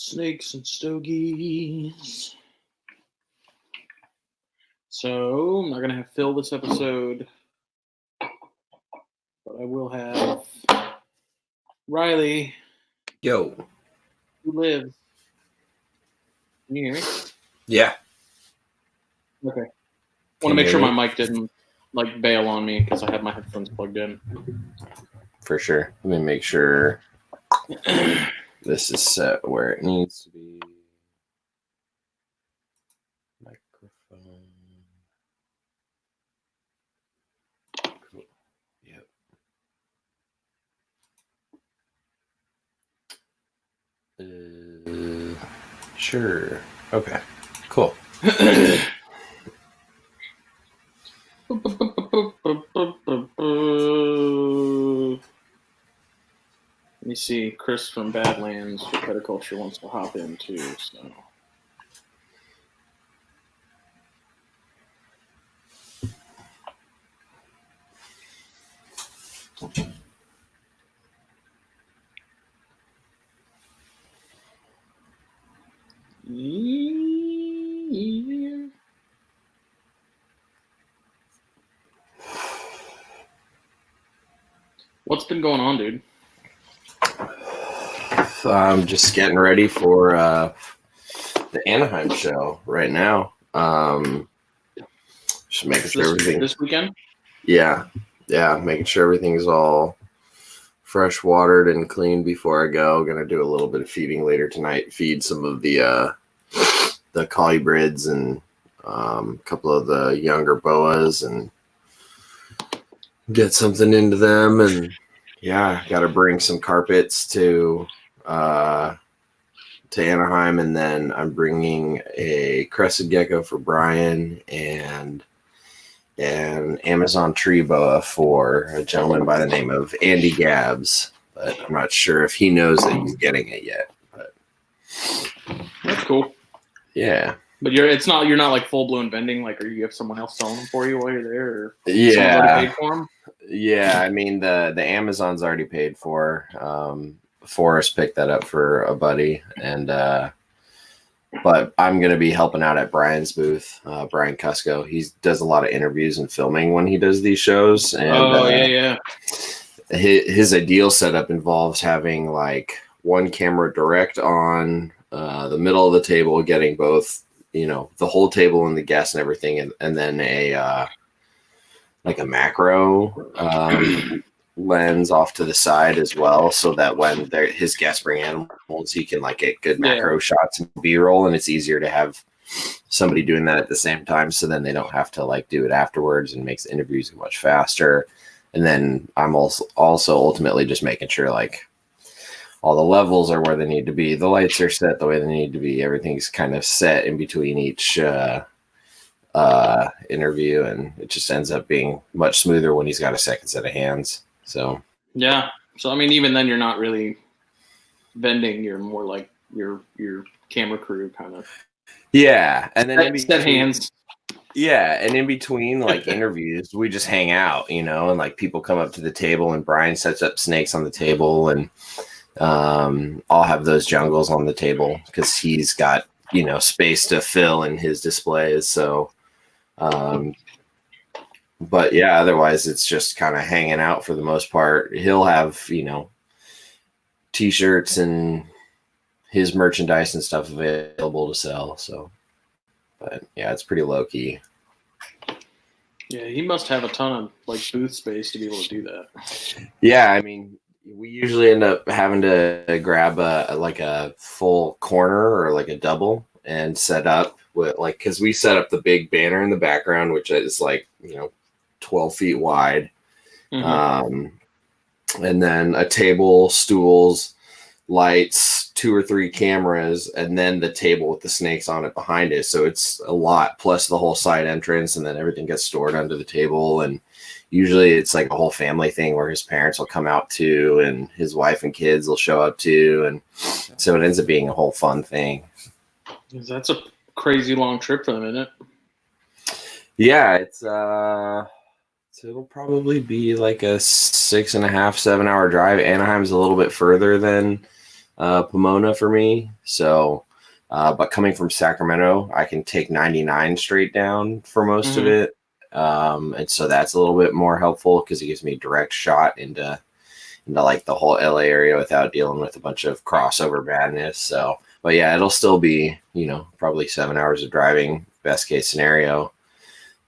Snakes and stogies. So I'm not gonna have Phil this episode, but I will have Riley. Yo. Who lives? Can you hear me? Yeah. Okay. I want to make sure my mic didn't bail on me because I have my headphones plugged in. For sure. Let me make sure this is set where it needs to be. Microphone. Cool. Yep. Sure. Okay. Cool. Let me see. Kris from Badlands for Petaculture wants to hop in too. So. Yeah. What's been going on, dude? I'm just getting ready for the Anaheim show right now. Just making sure everything this weekend. Yeah, making sure everything's all fresh watered and clean before I go. Gonna do a little bit of feeding later tonight. Feed some of the colubrids and a couple of the younger boas and get something into them. And yeah, got to bring some carpets to Anaheim, and then I'm bringing a crested gecko for Brian and an Amazon tree boa for a gentleman by the name of Andy Gabbs, but I'm not sure if he knows that he's getting it yet. But that's cool. Yeah, but you're not like full blown vending. Like, or you have someone else selling them for you while you're there? Or yeah, already paid for them? Yeah. I mean the Amazon's already paid for. Forrest picked that up for a buddy, and but I'm going to be helping out at Brian's booth, Brian Cusco. He does a lot of interviews and filming when he does these shows. And, his ideal setup involves having like one camera direct on the middle of the table, getting both, the whole table and the guests and everything, and then a macro lens off to the side as well, so that when his guests bring animals, he can get good macro shots and B-roll, and it's easier to have somebody doing that at the same time, so then they don't have to do it afterwards, and makes the interviews much faster. And then I'm also ultimately just making sure all the levels are where they need to be, the lights are set the way they need to be, everything's kind of set in between each interview, and it just ends up being much smoother when he's got a second set of hands. So yeah. So I mean, even then, you're not really vending. You're more like your camera crew kind of. Yeah, and then set hands. Yeah, and in between interviews, we just hang out, and people come up to the table, and Brian sets up snakes on the table, and I'll have those jungles on the table because he's got space to fill in his displays. So. But yeah, otherwise it's just kind of hanging out for the most part. He'll have, t-shirts and his merchandise and stuff available to sell. So, but yeah, it's pretty low key. Yeah, he must have a ton of booth space to be able to do that. Yeah, I mean, we usually end up having to grab a full corner or a double and set up with because we set up the big banner in the background, which is 12 feet wide. Mm-hmm. And then a table, stools, lights, 2 or 3 cameras, and then the table with the snakes on it behind it. So it's a lot, plus the whole side entrance, and then everything gets stored under the table. And usually it's a whole family thing where his parents will come out too, and his wife and kids will show up too. And so it ends up being a whole fun thing. That's a crazy long trip for them, isn't it? Yeah, it's it'll probably be a 6.5-7 hour drive. Anaheim's a little bit further than Pomona for me. So, but coming from Sacramento, I can take 99 straight down for most of it. And so that's a little bit more helpful because it gives me direct shot into like the whole LA area without dealing with a bunch of crossover badness. So, but yeah, it'll still be, probably 7 hours of driving, best case scenario.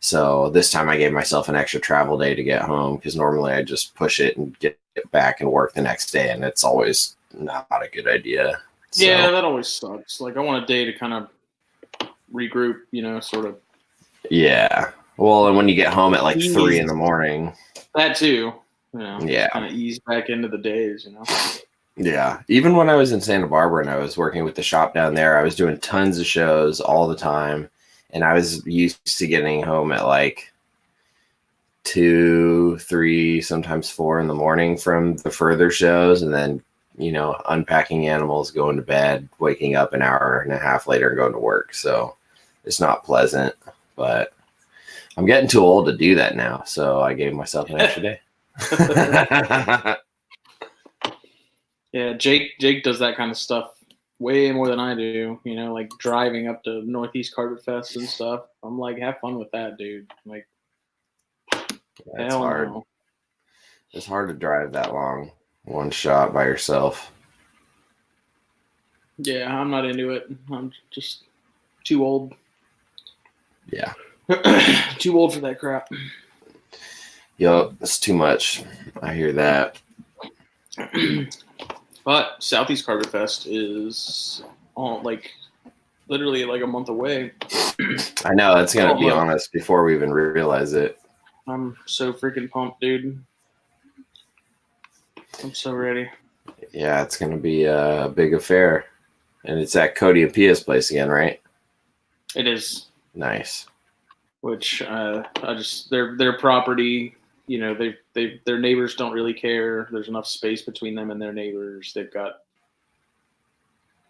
So this time I gave myself an extra travel day to get home because normally I just push it and get back and work the next day. And it's always not a good idea. So, yeah, that always sucks. Like I want a day to kind of regroup, sort of. Yeah. Well, and when you get home at like 3 a.m. That too. Yeah. Kind of ease back into the days, Yeah. Even when I was in Santa Barbara and I was working with the shop down there, I was doing tons of shows all the time. And I was used to getting home at like 2, 3, sometimes 4 a.m. from the further shows. And then, unpacking animals, going to bed, waking up an hour and a half later and going to work. So it's not pleasant, but I'm getting too old to do that now. So I gave myself an extra day. Yeah, Jake does that kind of stuff way more than I do, like driving up to Northeast Carpet Fest and stuff. I'm like, have fun with that, dude. Like, it's hard. No. It's hard to drive that long, one shot by yourself. Yeah, I'm not into it. I'm just too old. Yeah. Too old for that crap. Yup, it's too much. I hear that. But Southeast Carpet Fest is literally like a month away. I know, it's going to be on us before we even realize it. I'm so freaking pumped, dude. I'm so ready. Yeah, it's going to be a big affair. And it's at Cody and Pia's place again, right? It is. Nice. Which their property, their neighbors don't really care. There's enough space between them and their neighbors. They've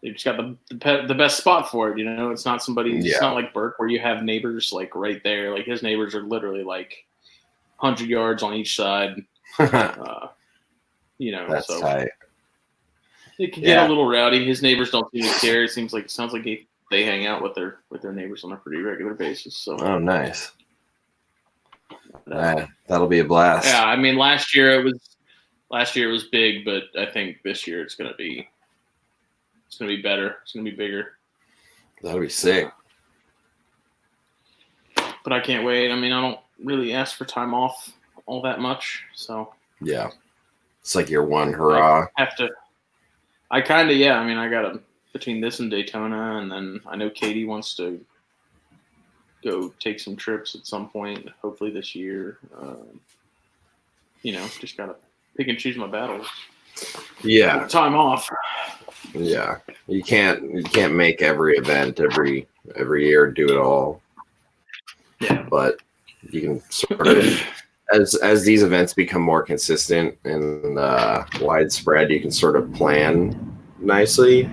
just got the best spot for it. It's not it's not like Burke where you have neighbors like right there. Like his neighbors are literally like 100 yards on each side. That's so tight. It can get a little rowdy. His neighbors don't seem to care. It sounds like they hang out with their neighbors on a pretty regular basis. So oh, nice. That'll be a blast. Yeah, I mean last year it was big, but I think this year it's gonna be better. It's gonna be bigger. That'll be sick. But I can't wait. I mean, I don't really ask for time off all that much, so yeah, it's like your one hurrah. I mean, I got between this and Daytona, and then I know Katie wants to go take some trips at some point, hopefully this year. Just gotta pick and choose my battles. Yeah, time off. Yeah, you can't make every event every year, do it all. Yeah, but you can sort of as these events become more consistent and widespread, you can sort of plan nicely,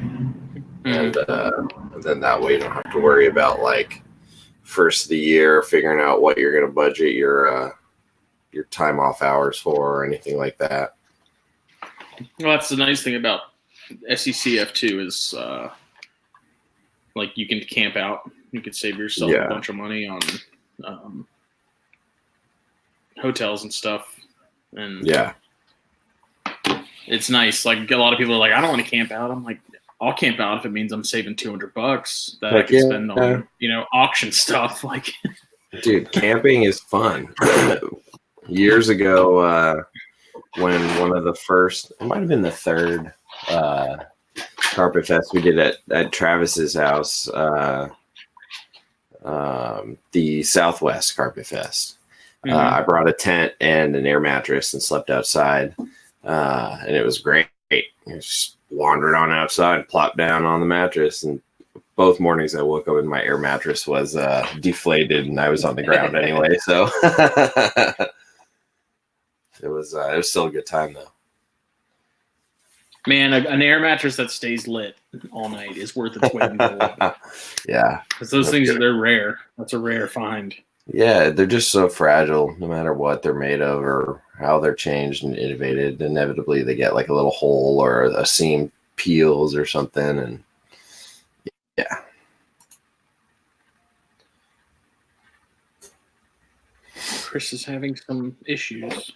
and then that way you don't have to worry about like first of the year figuring out what you're going to budget your time off hours for or anything like that. Well, that's the nice thing about SECF too is like you can camp out. You could save yourself a bunch of money on hotels and stuff. And it's nice. Like a lot of people are like, I don't want to camp out. I'm like, I'll camp out if it means I'm saving $200 that I can spend on auction stuff. Like, dude, camping is fun. Years ago, when one of the first, it might have been the third Carpet Fest we did at Travis's house, the Southwest Carpet Fest. I brought a tent and an air mattress and slept outside, and it was great. I just wandered on outside, plopped down on the mattress, and both mornings I woke up and my air mattress was deflated and I was on the ground anyway. So it was still a good time though. Man, an air mattress that stays lit all night is worth its weight in gold. Yeah, because those things they're rare. That's a rare find. Yeah, they're just so fragile. No matter what they're made of or how they're changed and innovated, inevitably they get like a little hole or a seam peels or something. And yeah. Kris is having some issues.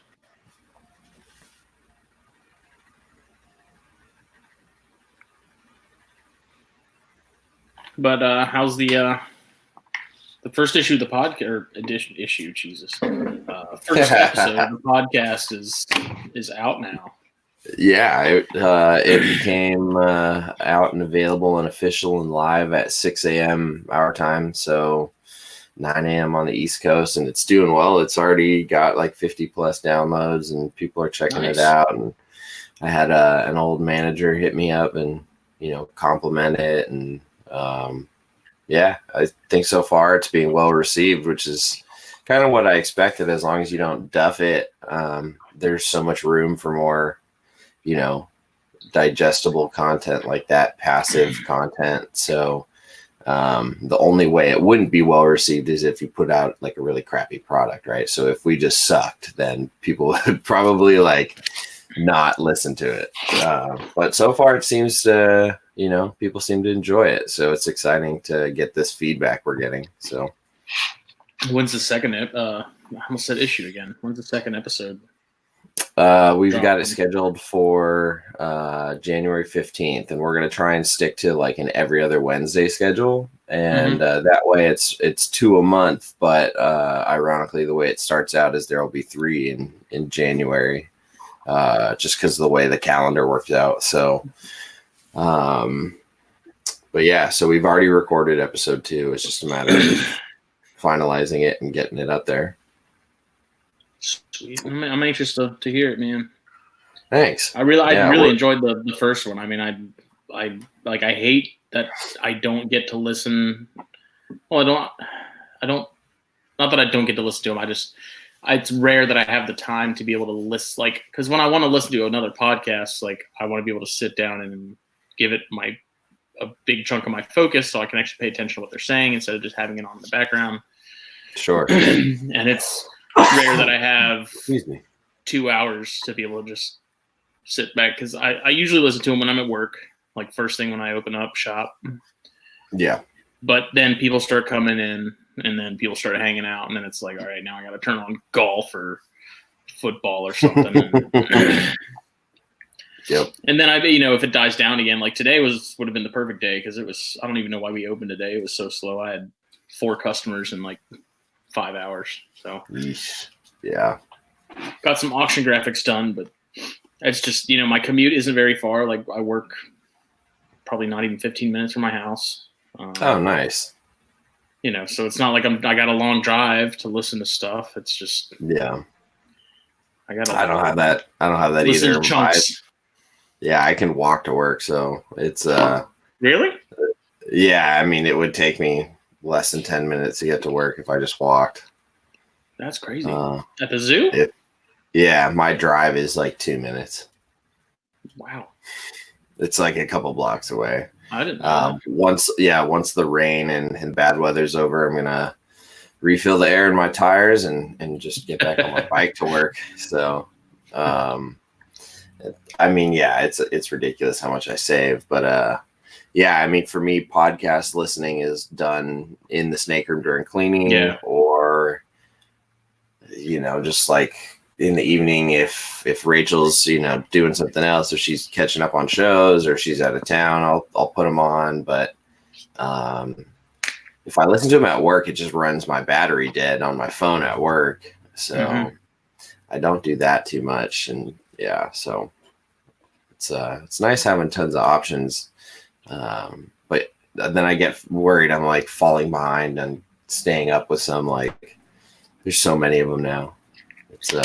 But how's the first issue of the podcast or issue? Jesus, first episode of the podcast is out now. Yeah, it became out and available and official and live at 6 a.m. our time, so 9 a.m. on the East Coast, and it's doing well. It's already got like 50 plus downloads, and people are checking it out. And I had an old manager hit me up and compliment it, and yeah, I think so far it's being well received, which is kind of what I expected. As long as you don't duff it, there's so much room for more, digestible content like that, passive content. So the only way it wouldn't be well received is if you put out like a really crappy product, right? So if we just sucked, then people would probably like not listen to it. But so far it seems to, people seem to enjoy it. So it's exciting to get this feedback we're getting. So when's the second, I almost said issue again. When's the second episode? We've got it scheduled for January 15th, and we're going to try and stick to like an every other Wednesday schedule. And that way it's 2 a month. But ironically, the way it starts out is there will be 3 in January, just because of the way the calendar worked out. So, but yeah, so we've already recorded episode 2. It's just a matter of finalizing it and getting it up there. Sweet. I'm anxious to hear it, man. Thanks. I really enjoyed the first one. I mean, I hate that I don't get to listen. Well, I don't. Not that I don't get to listen to them. It's rare that I have the time to be able to listen. Like, because when I want to listen to another podcast, like I want to be able to sit down and give it a big chunk of my focus, so I can actually pay attention to what they're saying instead of just having it on in the background. Sure. And it's rare that I have 2 hours to be able to just sit back, because I usually listen to them when I'm at work, like first thing when I open up shop. Yeah. But then people start coming in, and then people start hanging out, and then it's like, all right, now I got to turn on golf or football or something. Yep. And then if it dies down again, like today would have been the perfect day, because I don't even know why we opened today. It was so slow. I had 4 customers in like 5 hours. So yeah, got some auction graphics done, but it's just, my commute isn't very far. Like I work probably not even 15 minutes from my house. Oh, nice. So it's not like I got a long drive to listen to stuff. It's just, yeah, I don't have that. I don't have that either. Yeah, I can walk to work, so it's really? Yeah, I mean, it would take me less than 10 minutes to get to work if I just walked. That's crazy. At the zoo? Yeah, my drive is like 2 minutes. Wow. It's like a couple blocks away. I didn't know that. Once the rain and bad weather's over, I'm gonna refill the air in my tires and just get back on my bike to work. So I mean, yeah, it's ridiculous how much I save, but yeah, I mean, for me, podcast listening is done in the snake room during cleaning, or just like in the evening if Rachel's doing something else, if she's catching up on shows or she's out of town, I'll put them on. But if I listen to them at work, it just runs my battery dead on my phone at work, so I don't do that too much. And yeah, so it's nice having tons of options. But then I get worried I'm like falling behind and staying up with some, like there's so many of them now.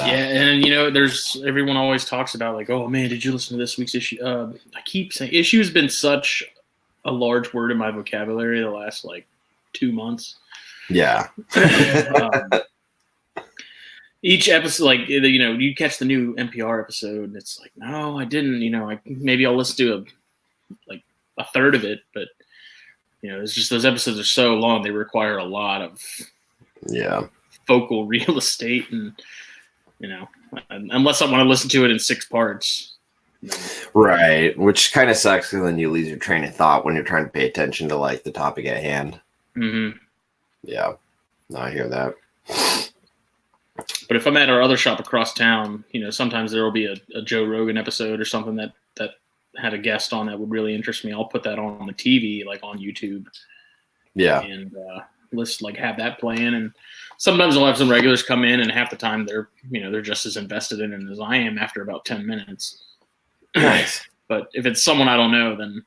And there's everyone always talks about like, oh man, did you listen to this week's issue? I keep saying issue has been such a large word in my vocabulary the last like 2 months. Yeah. Each episode, like you catch the new NPR episode, and it's like, no, I didn't. Maybe I'll listen to a third of it, but it's just those episodes are so long; they require a lot of vocal real estate, and unless I want to listen to it in 6 parts, Right, which kind of sucks because then you lose your train of thought when you're trying to pay attention to like the topic at hand. Mm-hmm. Yeah, no, I hear that. But if I'm at our other shop across town, sometimes there will be a Joe Rogan episode or something that had a guest on that would really interest me. I'll put that on the TV, like on YouTube. Yeah, and let's like have that playing. And sometimes I'll have some regulars come in, and half the time they're just as invested in it as I am after about 10 minutes. Nice. But if it's someone I don't know, then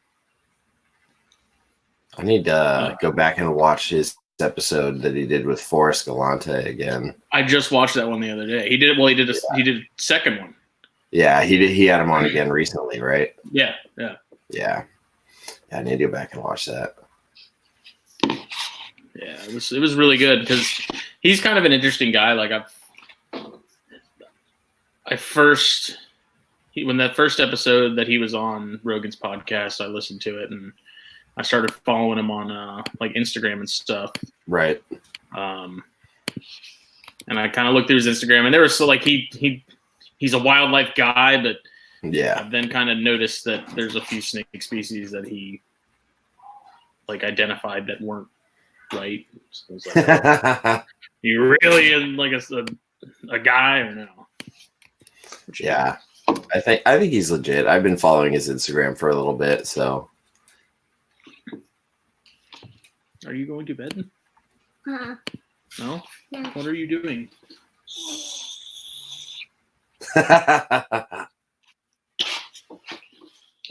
I need to go back and watch his episode that he did with Forrest Galante again. I just watched that one the other day. He did it. Well, he did a second one. Yeah, he did. He had him on again recently, right? Yeah. I need to go back and watch that. Yeah, it was really good because he's kind of an interesting guy. Like when that first episode that he was on Rogan's podcast, I listened to it and I started following him on like Instagram and stuff. Right. And I kind of looked through his Instagram, and there was like he's a wildlife guy, but yeah, I've then kind of noticed that there's a few snake species that he like identified that weren't right. So it's like, you really in like a guy or no? Yeah, I think he's legit. I've been following his Instagram for a little bit, so. Are you going to bed? Uh-uh. No? No. What are you doing?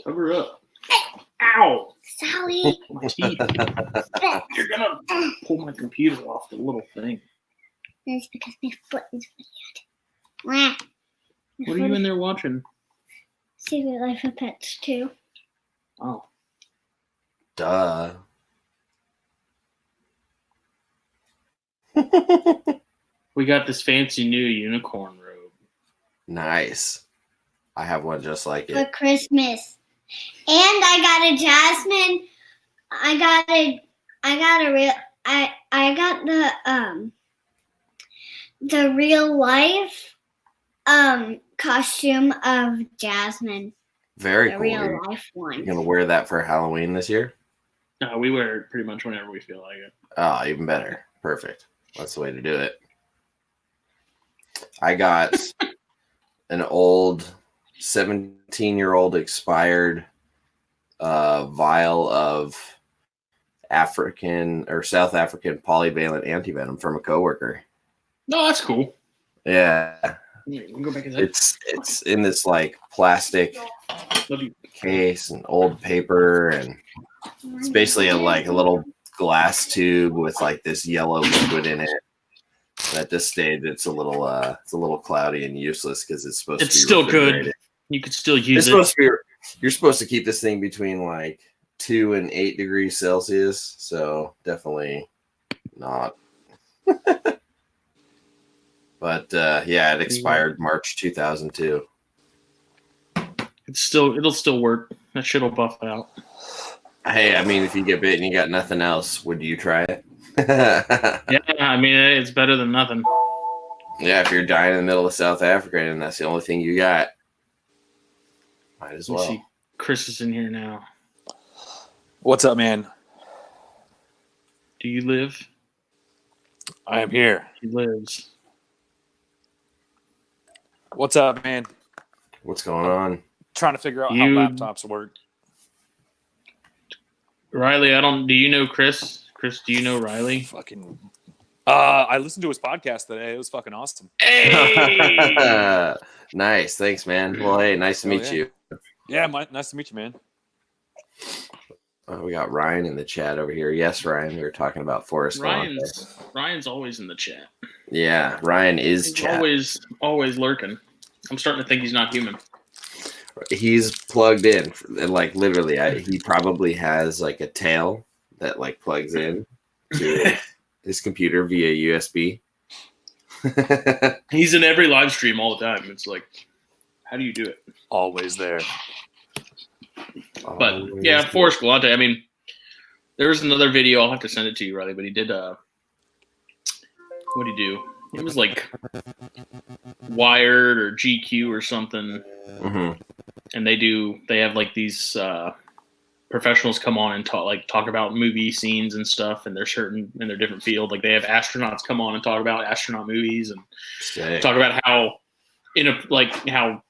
Cover up. Ow! Sally. My teeth. You're gonna pull my computer off the little thing. That's because my foot is weird. What are you in there watching? Secret Life of Pets 2. Oh. Duh. We got this fancy new unicorn robe. Nice. I have one just like For it. Christmas. And I got a jasmine. I got the real life costume of Jasmine. Very The cool. real life one. You gonna wear that for Halloween this year? No, we wear it pretty much whenever we feel like it. Oh, even better. Perfect. That's the way to do it. I got an old 17-year-old expired vial of African or South African polyvalent antivenom from a coworker. No, that's cool. Yeah. You can go back in there. It's in this like plastic case and old paper, and it's basically a little glass tube with like this yellow liquid in it. And at this stage, it's a little cloudy and useless because it's supposed to be. It's still good. You could still use it. You're supposed to keep this thing between like 2 and 8 degrees Celsius, so definitely not. But yeah, it expired March 2002. It'll still work. That shit'll buff out. Hey, I mean, if you get bit and you got nothing else, would you try it? Yeah, I mean, it's better than nothing. Yeah, if you're dying in the middle of South Africa and that's the only thing you got, might as Let me well. see. Chris is in here now. What's up, man? Do you live? I am here. He lives. What's up, man? What's going on? Trying to figure out how laptops work. Riley, do you know Chris? Chris, do you know Riley? Fucking. I listened to his podcast today. It was fucking awesome. Hey! Nice. Thanks, man. Well, hey, nice to meet you. Yeah, nice to meet you, man. We got Ryan in the chat over here. Yes, Ryan. We were talking about Forrest. Ryan's always in the chat. Yeah, Ryan is He's chat. always lurking. I'm starting to think he's not human. He's plugged in, and like literally, he probably has like a tail that like plugs in to his computer via USB. He's in every live stream all the time. It's like, how do you do it? Always there. But yeah, Forrest Galante. I mean, there was another video. I'll have to send it to you, Riley. But he did. What did he do? It was like Wired or GQ or something. Mm-hmm. and they have like these professionals come on and talk about movie scenes and stuff, and they're certain in their different field. Like they have astronauts come on and talk about astronaut movies and talk about how how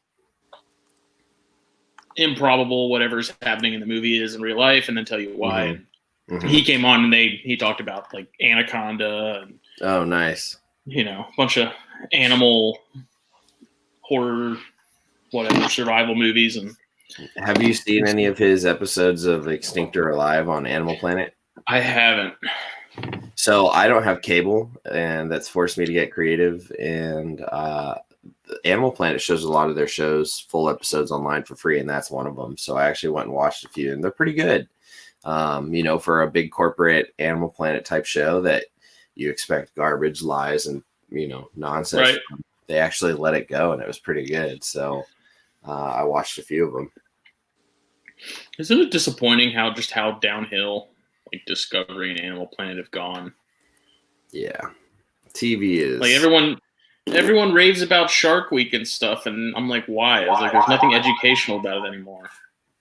improbable whatever's happening in the movie is in real life, and then tell you why. Mm-hmm. Mm-hmm. He came on and he talked about like Anaconda and oh, nice. a bunch of animal horror, whatever, survival movies. And have you seen any of his episodes of Extinct or Alive on Animal Planet? I haven't. So I don't have cable, and that's forced me to get creative. And Animal Planet shows a lot of their shows, full episodes online for free, and that's one of them. So I actually went and watched a few, and they're pretty good. For a big corporate Animal Planet type show that you expect garbage, lies, and nonsense. Right. They actually let it go, and it was pretty good. So I watched a few of them. Isn't it disappointing how downhill like Discovery and Animal Planet have gone? Yeah, TV is like everyone raves about Shark Week and stuff, and I'm like, why? I was like, there's nothing educational about it anymore.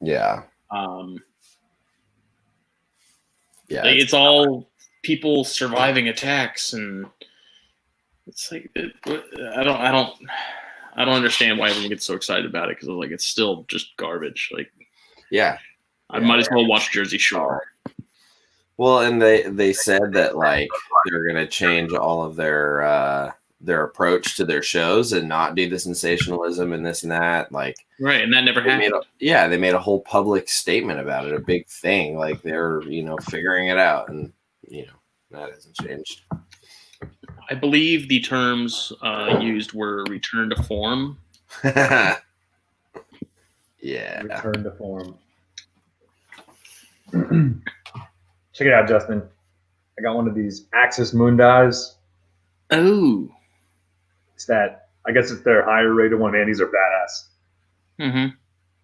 Yeah. Yeah, like, it's all people surviving attacks, and it's like I don't understand why everyone gets so excited about it, because like it's still just garbage. Like, yeah, I might as well watch Jersey Shore. Well, and they said that like they're gonna change all of their approach to their shows and not do the sensationalism and this and that. Like, right, and that never happened. They made a whole public statement about it, a big thing. Like they're figuring it out, and that hasn't changed. I believe the terms used were return to form. Yeah. Return to form. Check it out, Justin. I got one of these Axis Mundis. Oh. It's I guess it's their higher rated one, man. These are badass. Mm-hmm.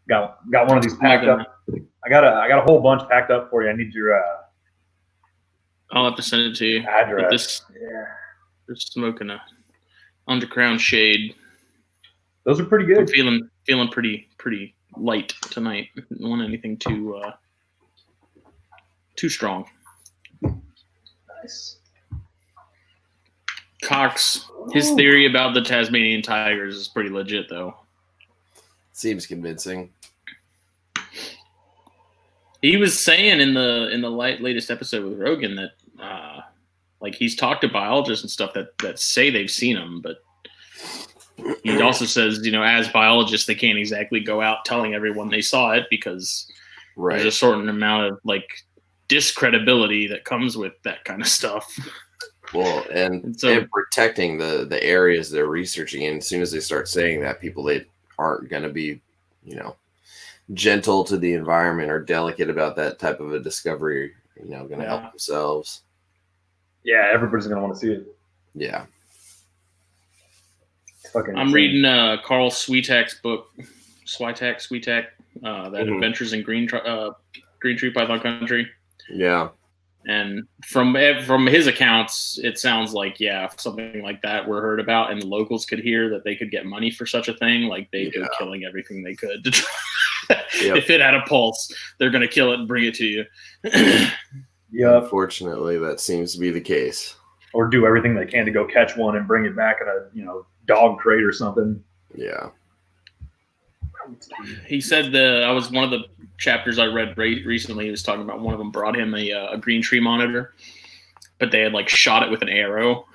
Got one of these packed up. I got a whole bunch packed up for you. I need your I'll have to send it to you. Address. They're smoking a underground shade. Those are pretty good. I'm feeling pretty light tonight. I don't want anything too strong. Nice. Cox, his theory about the Tasmanian tigers is pretty legit, though. Seems convincing. He was saying in the latest episode with Rogan that like he's talked to biologists and stuff that say they've seen them, but he also says, as biologists, they can't exactly go out telling everyone they saw it, because there's a certain amount of like discredibility that comes with that kind of stuff. Well, and protecting the areas they're researching in. As soon as they start saying that, people they aren't going to be, gentle to the environment or delicate about that type of a discovery, going to help themselves. Yeah, everybody's going to want to see it. Yeah. I'm reading Carl Switak's book, Switak, that Adventures in Green Tree Python Country. Yeah. And from his accounts, it sounds like, if something like that were heard about and the locals could hear that they could get money for such a thing, like they'd go killing everything they could to try. If it had a pulse, they're going to kill it and bring it to you. Yeah. Unfortunately, that seems to be the case. Or do everything they can to go catch one and bring it back in a dog crate or something. Yeah. He said I was one of the chapters I read recently. He was talking about one of them brought him a green tree monitor, but they had like shot it with an arrow.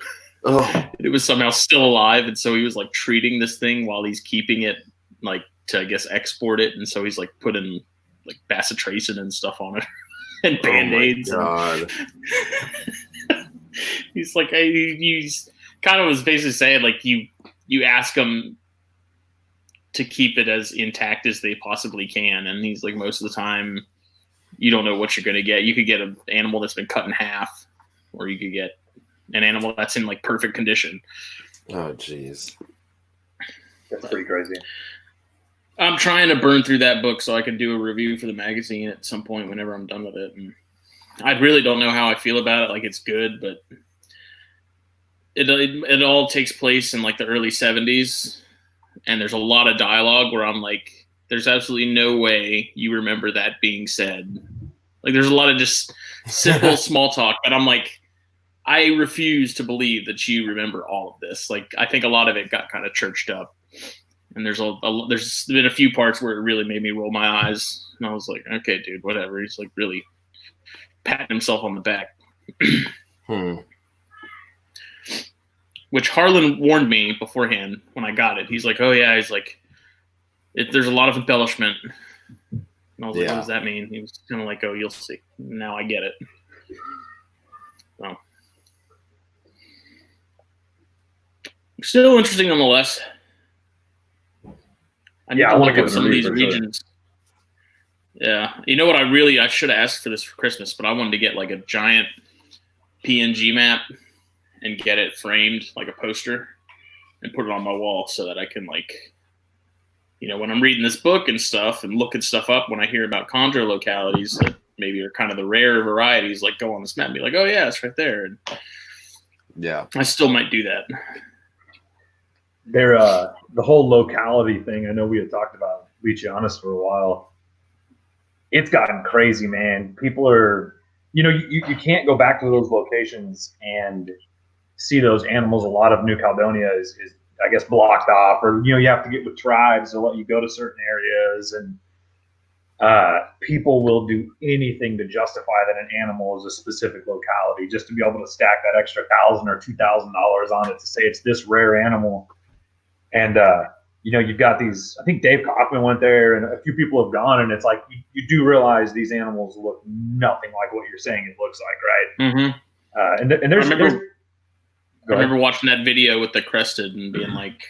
Oh. It was somehow still alive, and so he was like treating this thing while he's keeping it, like to I guess export it, and so he's like putting like bacitracin and stuff on it and Band-Aids. Oh my God. He's like, he's kind of was basically saying like you ask them to keep it as intact as they possibly can, and he's like, most of the time you don't know what you're going to get. You could get an animal that's been cut in half, or you could get an animal that's in like perfect condition. Oh jeez, that's pretty crazy. I'm trying to burn through that book so I can do a review for the magazine at some point whenever I'm done with it. And I really don't know how I feel about it. Like, it's good, but it all takes place in like the early 70s. And there's a lot of dialogue where I'm like, there's absolutely no way you remember that being said. Like, there's a lot of just simple small talk, but I'm like, I refuse to believe that you remember all of this. Like, I think a lot of it got kind of churched up, and there's been a few parts where it really made me roll my eyes, and I was like, okay, dude, whatever. He's like really patting himself on the back. Which Harlan warned me beforehand when I got it. He's like, oh yeah, he's like, there's a lot of embellishment. And I was like, what does that mean? He was kind of like, oh, you'll see. Now I get it. So. Still interesting nonetheless. I want to look at some of these regions. Sure. Yeah. You know what I should have asked for this for Christmas, but I wanted to get like a giant PNG map and get it framed like a poster and put it on my wall so that I can, like, you know, when I'm reading this book and stuff and looking stuff up, when I hear about chondro localities that maybe are kind of the rare varieties, like go on this map and be like, oh yeah, it's right there. And yeah, I still might do that. They're the whole locality thing. I know we had talked about Leachianus for a while. It's gotten crazy, man. People are, you know, you can't go back to those locations and see those animals. A lot of New Caledonia is I guess blocked off, or, you know, you have to get with tribes to let you go to certain areas, and people will do anything to justify that an animal is a specific locality just to be able to stack that extra $1,000 or $2,000 on it to say it's this rare animal. And you know, you've got these. I think Dave Kaufman went there, and a few people have gone, and it's like you do realize these animals look nothing like what you're saying it looks like, right? Mm-hmm. And there's I remember watching that video with the crested and being like,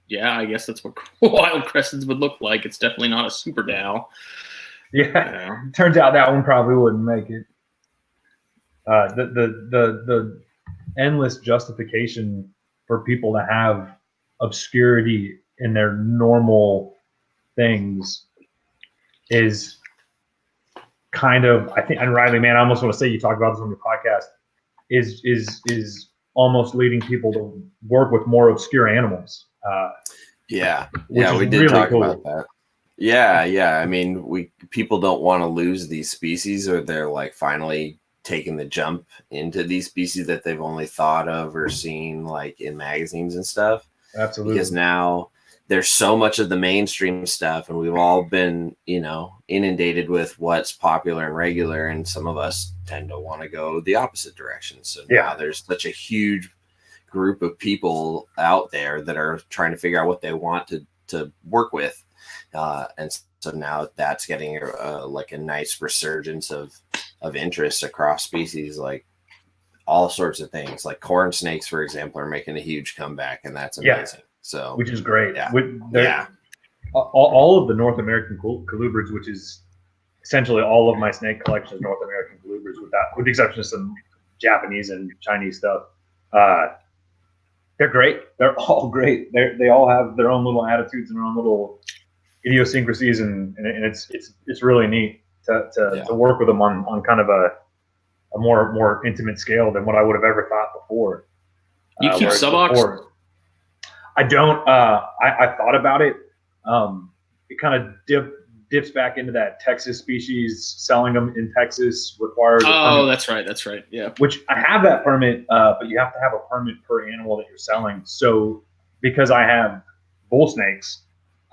yeah, I guess that's what wild cresteds would look like. It's definitely not a super Dow. Yeah. Turns out that one probably wouldn't make it. The endless justification for people to have obscurity in their normal things is kind of, I think, and Riley, man, I almost want to say, you talked about this on your podcast, is almost leading people to work with more obscure animals. We did really talk about that. Yeah. I mean, people don't want to lose these species, or they're like finally taking the jump into these species that they've only thought of or seen like in magazines and stuff. Absolutely. Because now there's so much of the mainstream stuff, and we've all been, you know, inundated with what's popular and regular, and some of us tend to want to go the opposite direction. So now there's such a huge group of people out there that are trying to figure out what they want to work with, and so now that's getting like a nice resurgence of interest across species, like all sorts of things, like corn snakes, for example, are making a huge comeback, and that's amazing. So, which is great. Yeah. All of the North American colubrids, which is essentially all of my snake collection is North American colubrids, with the exception of some Japanese and Chinese stuff. They're great. They're all great. They all have their own little attitudes and their own little idiosyncrasies, and it's really neat to work with them on kind of a more intimate scale than what I would have ever thought before. You keep subox? I don't. I thought about it. It kind of dips back into that Texas species. Selling them in Texas requires a permit. That's right. Yeah. Which I have that permit, but you have to have a permit per animal that you're selling. So because I have bull snakes,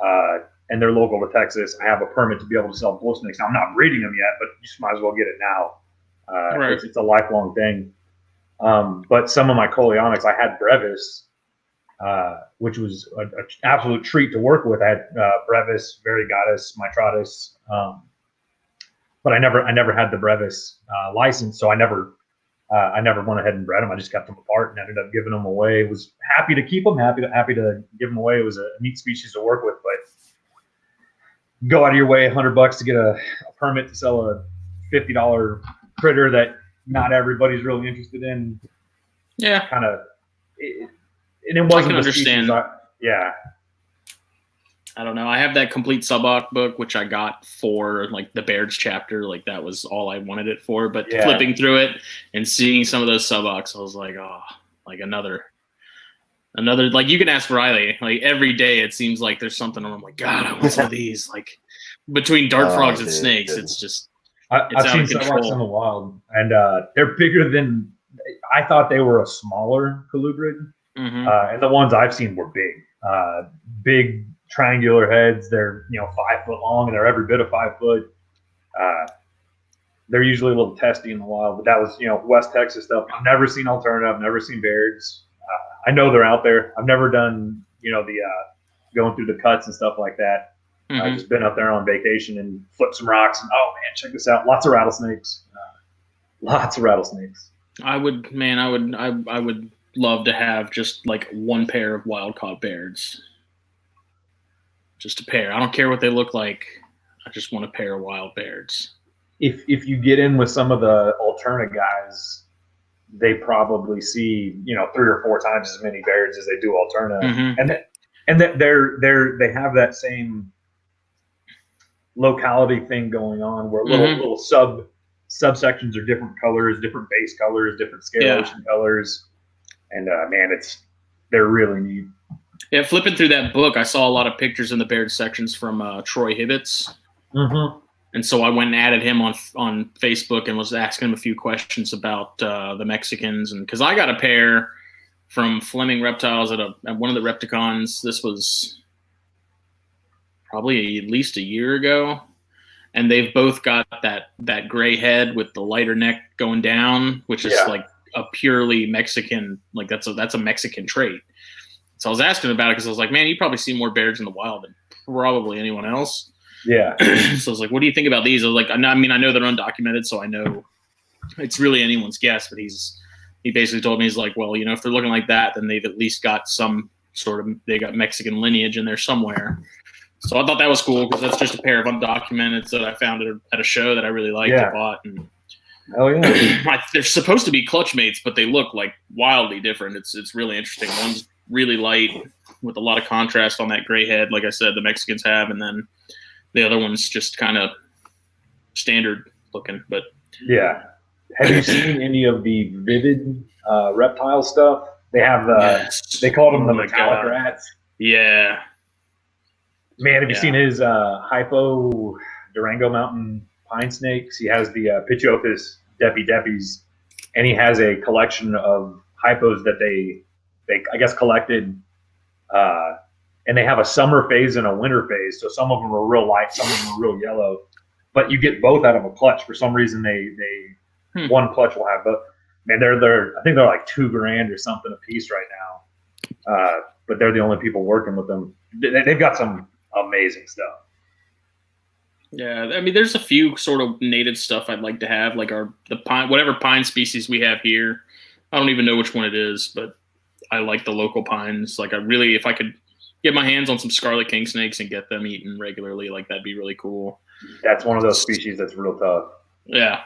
and they're local to Texas, I have a permit to be able to sell bull snakes. Now, I'm not breeding them yet, but you just might as well get it now. Right. It's a lifelong thing. But some of my Coleonyx, I had brevis, which was an absolute treat to work with. I had brevis, variegatus, mitratus, but I never had the brevis license, so I never went ahead and bred them. I just kept them apart and ended up giving them away. Was happy to keep them, happy to give them away. It was a neat species to work with, but go out of your way, $100 to get a permit to sell a $50 critter that not everybody's really interested in. Yeah, kind of. And it wasn't. I can understand. Yeah. I don't know. I have that complete sub-oc book, which I got for like the Baird's chapter. Like that was all I wanted it for. But flipping through it and seeing some of those sub-ocs, I was like, oh, like another Another, like, you can ask Riley, like, every day it seems like there's something, and I'm like, God, I want some of these. Like, between dart frogs and snakes, it's just, I've seen sidewalks in the wild, and they're bigger than, I thought they were a smaller colubrid, and the ones I've seen were big. Big triangular heads. They're 5 foot long, and they're every bit of 5 foot. They're usually a little testy in the wild, but that was West Texas stuff. I've never seen alternative. I've never seen Baird's. I know they're out there. I've never done the going through the cuts and stuff like that. I've just been up there on vacation and flipped some rocks, and oh man, check this out! Lots of rattlesnakes. Lots of rattlesnakes. I would love to have just like one pair of wild caught Baird's. Just a pair. I don't care what they look like. I just want a pair of wild Baird's. If you get in with some of the Alterna guys, they probably see 3 or 4 times as many Baird's as they do Alterna, and that they have that same locality thing going on where little subsections are different colors, different base colors, different scalation colors, and man, they're really neat. Yeah, flipping through that book, I saw a lot of pictures in the Baird sections from Troy Hibbets. And so I went and added him on Facebook and was asking him a few questions about the Mexicans, and because I got a pair from Fleming Reptiles at one of the Repticons. This was probably at least a year ago, and they've both got that gray head with the lighter neck going down, which is like a purely Mexican, like that's a Mexican trait. So I was asking about it because I was like, man, you probably see more Baird's in the wild than probably anyone else. Yeah. So I was like, what do you think about these? I was like, I know they're undocumented, so I know it's really anyone's guess, but he basically told me, he's like, well, if they're looking like that, then they've at least got some they got Mexican lineage in there somewhere. So I thought that was cool because that's just a pair of undocumented that I found at a show that I really liked and bought. And oh yeah. They're supposed to be clutch mates, but they look like wildly different. It's really interesting. One's really light with a lot of contrast on that gray head, like I said, the Mexicans have, and then the other one's just kind of standard looking. But yeah, have you seen any of the Vivid reptile stuff? They have they called them the metallic rats. Yeah, man, have you seen his hypo Durango Mountain pine snakes? He has the Pichophis depis, and he has a collection of hypos that they I guess collected. And they have a summer phase and a winter phase. So some of them are real light, some of them are real yellow. But you get both out of a clutch. For some reason, they one clutch will have both. Man, they're I think they're like $2,000 or something a piece right now. But they're the only people working with them. They've got some amazing stuff. Yeah, I mean, there's a few sort of native stuff I'd like to have, like the pine, whatever pine species we have here. I don't even know which one it is, but I like the local pines. Like if I could get my hands on some scarlet king snakes and get them eaten regularly, like that'd be really cool. That's one of those species that's real tough. Yeah.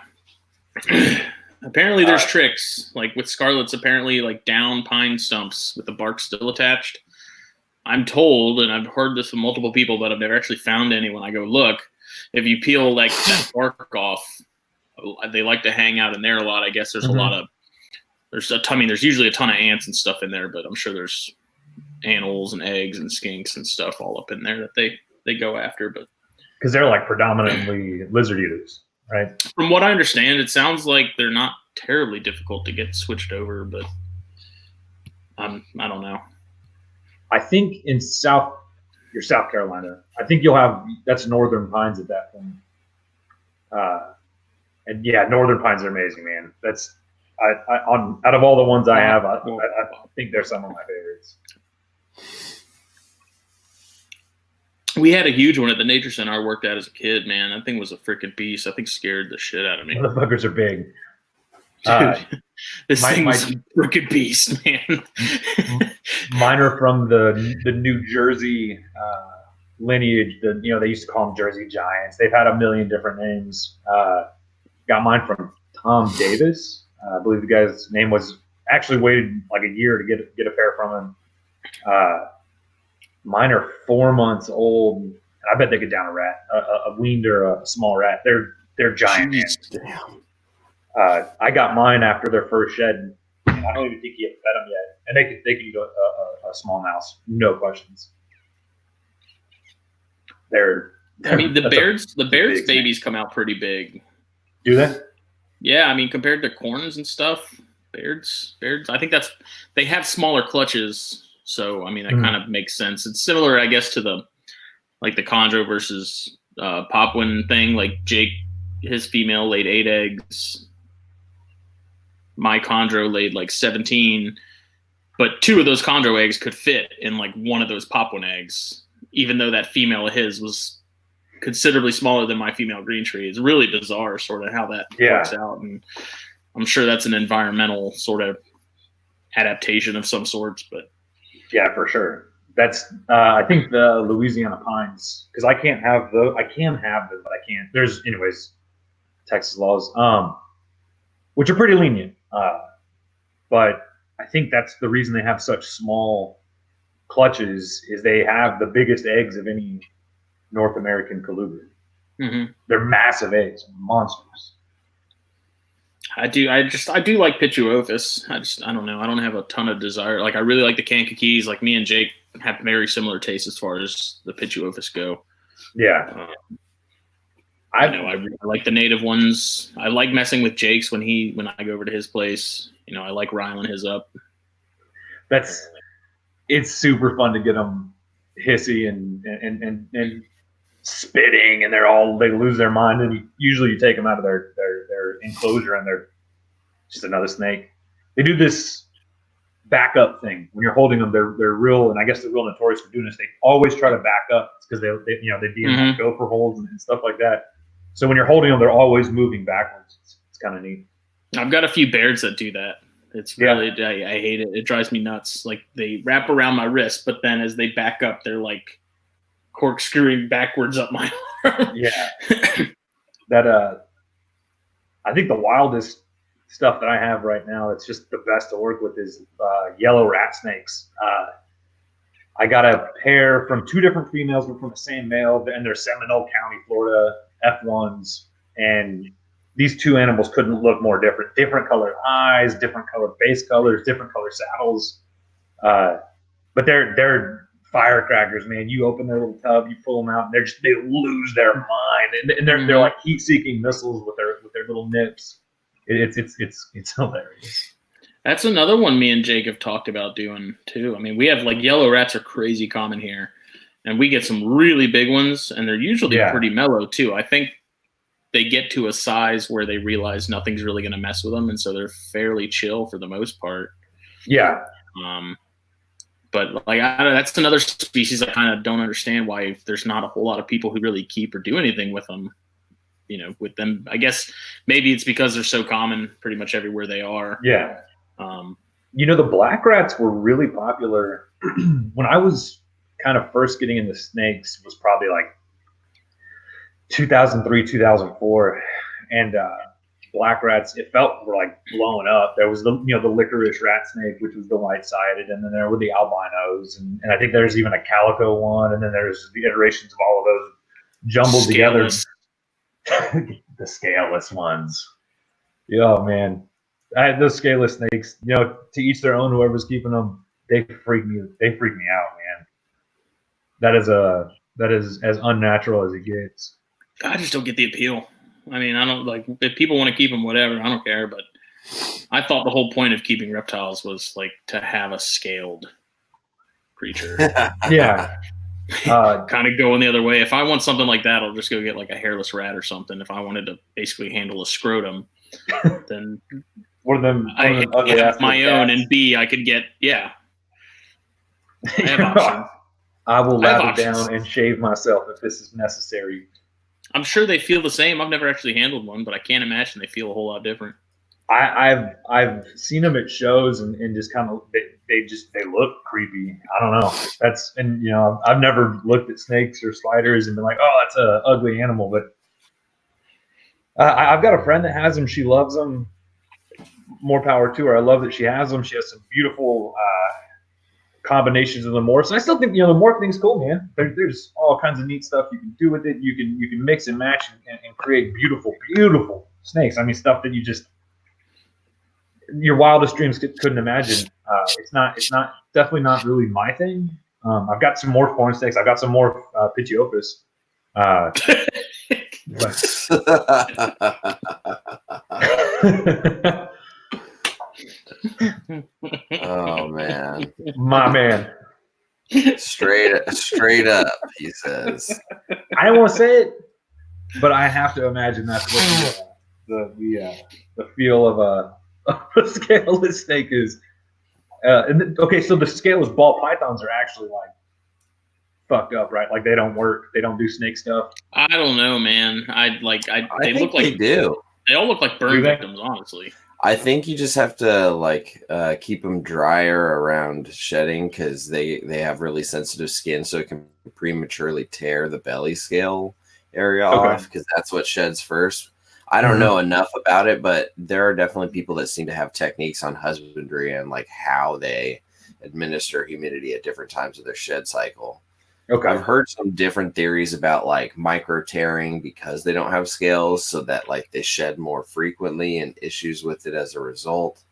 Apparently there's tricks, like with scarlets, apparently like down pine stumps with the bark still attached. I'm told, and I've heard this from multiple people, but I've never actually found any when I go look. If you peel like that bark off, they like to hang out in there a lot. I guess there's there's usually a ton of ants and stuff in there, but I'm sure there's animals and eggs and skinks and stuff all up in there that they go after. But because they're like predominantly lizard eaters, right? From what I understand, it sounds like they're not terribly difficult to get switched over, but I don't know. I think in South Carolina, I think you'll have, that's northern pines at that point. And yeah, northern pines are amazing, man. That's out of all the ones I have, I think they're some of my favorites. We had a huge one at the Nature Center I worked at as a kid, man. That thing was a freaking beast. I think scared the shit out of me. Motherfuckers are big. Dude, this thing was a freaking beast, man. Mine are from the New Jersey lineage. They used to call them Jersey Giants. They've had a million different names. Got mine from Tom Davis. I believe the guy's name was, actually waited like a year to get a pair from him. Mine are 4 months old, and I bet they could down a rat, a weaned or a small rat. They're giant. Damn. I got mine after their first shed. I don't even think he had fed them yet. and they could eat a small mouse, no questions. I mean, the Baird's big babies snake. come out pretty big. Do they? Yeah, I mean, compared to corns and stuff, Baird's. I think they have smaller clutches, so I mean that kind of makes sense. It's similar, I guess, to the chondro versus Papuan thing. Like Jake, his female laid 8 eggs. My chondro laid like 17, but 2 of those chondro eggs could fit in like one of those Papuan eggs, even though that female of his was considerably smaller than my female green tree. It's really bizarre sort of how that works out. And I'm sure that's an environmental sort of adaptation of some sorts, but yeah, for sure. That's I think the Louisiana pines, because I can have them, but I can't. There's anyways Texas laws, which are pretty lenient. But I think that's the reason they have such small clutches is they have the biggest eggs of any North American colubrid. Mm-hmm. They're massive eggs, monsters. I do like Pituophis. I don't know. I don't have a ton of desire. Like I really like the Kankakee. Like me and Jake have very similar tastes as far as the Pituophis go. Yeah. I really like the native ones. I like messing with Jake's when I go over to his place. I like riling his up. It's super fun to get them hissy and spitting, and they lose their mind, and usually you take them out of their enclosure and they're just another snake. They do this backup thing when you're holding them. They're real, and I guess they're real notorious for doing this. They always try to back up because they'd be in gopher holes and stuff like that. So when you're holding them, they're always moving backwards. It's kind of neat. I've got a few Bairds that do that. It's really I hate it. It drives me nuts. Like they wrap around my wrist, but then as they back up, they're like corkscrewing backwards up my arm. Yeah. I think the wildest stuff that I have right now that's just the best to work with is yellow rat snakes. I got a pair from 2 different females, but from the same male, and they're Seminole County, Florida F1s. And these 2 animals couldn't look more different. Different colored eyes, different colored base colors, different color saddles. But they're firecrackers, man. You open their little tub, you pull them out, and they lose their mind, and they're like heat-seeking missiles with their little nips. It's hilarious. That's another one me and Jake have talked about doing too. I mean, we have yellow rats are crazy common here, and we get some really big ones, and they're usually pretty mellow too. I think they get to a size where they realize nothing's really going to mess with them, and so they're fairly chill for the most part. Yeah. But that's another species I kind of don't understand why there's not a whole lot of people who really keep or do anything with them. With them, I guess maybe it's because they're so common pretty much everywhere they are. Yeah. The black rats were really popular when I was kind of first getting into snakes. Was probably like 2003, 2004, and black rats, it felt, were like blowing up. There was the licorice rat snake, which was the white-sided, and then there were the albinos, and I think there's even a calico one, and then there's the iterations of all of those jumbled together. The scaleless ones. Yeah, man. Those scaleless snakes, to each their own, whoever's keeping them, they freak me out, man. That is as unnatural as it gets. I just don't get the appeal. I mean, I don't if people want to keep them, whatever, I don't care. But I thought the whole point of keeping reptiles was to have a scaled creature. Yeah. Kind of going the other way. If I want something like that, I'll just go get a hairless rat or something. If I wanted to basically handle a scrotum, then one of them I have my own, and B, I could get, I have options. I will lather down and shave myself if this is necessary. I'm sure they feel the same. I've never actually handled one, but I can't imagine they feel a whole lot different. I've seen them at shows and just kind of they look creepy. I don't know. I've never looked at snakes or spiders and been like, oh, that's a ugly animal. But I've got a friend that has them. She loves them. More power to her. I love that she has them. She has some beautiful combinations of the morphs. And I still think the morph thing's cool, man. There's all kinds of neat stuff you can do with it. You can mix and match and create beautiful, beautiful snakes. I mean, stuff that your wildest dreams couldn't imagine. It's not definitely not really my thing. I've got some more corn snakes. I've got some more Pitiophis. Oh man, My man. straight up, he says. I don't want to say it, but I have to imagine that's what the feel of a scaleless snake is. Okay, so the scaleless ball pythons are actually like fucked up, right? Like they don't work. They don't do snake stuff. I don't know, man. They think look like they do. They all look like burn Do they? victims, honestly. I think you just have to keep them drier around shedding because they have really sensitive skin, so it can prematurely tear the belly scale area off because that's what sheds first. I don't know enough about it, but there are definitely people that seem to have techniques on husbandry and like how they administer humidity at different times of their shed cycle. Okay. I've heard some different theories about like micro tearing because they don't have scales, so that like they shed more frequently and issues with it as a result.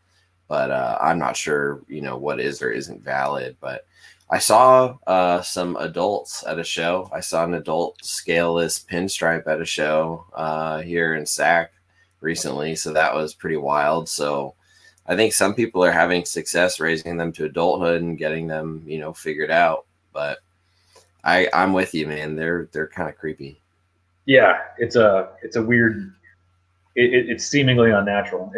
But I'm not sure, what is or isn't valid. But I saw some adults at a show. I saw an adult scaleless pinstripe at a show here in Sac recently, so that was pretty wild. So I think some people are having success raising them to adulthood and getting them, figured out. But I'm with you, man. They're kind of creepy. Yeah, it's a weird. It's seemingly unnatural.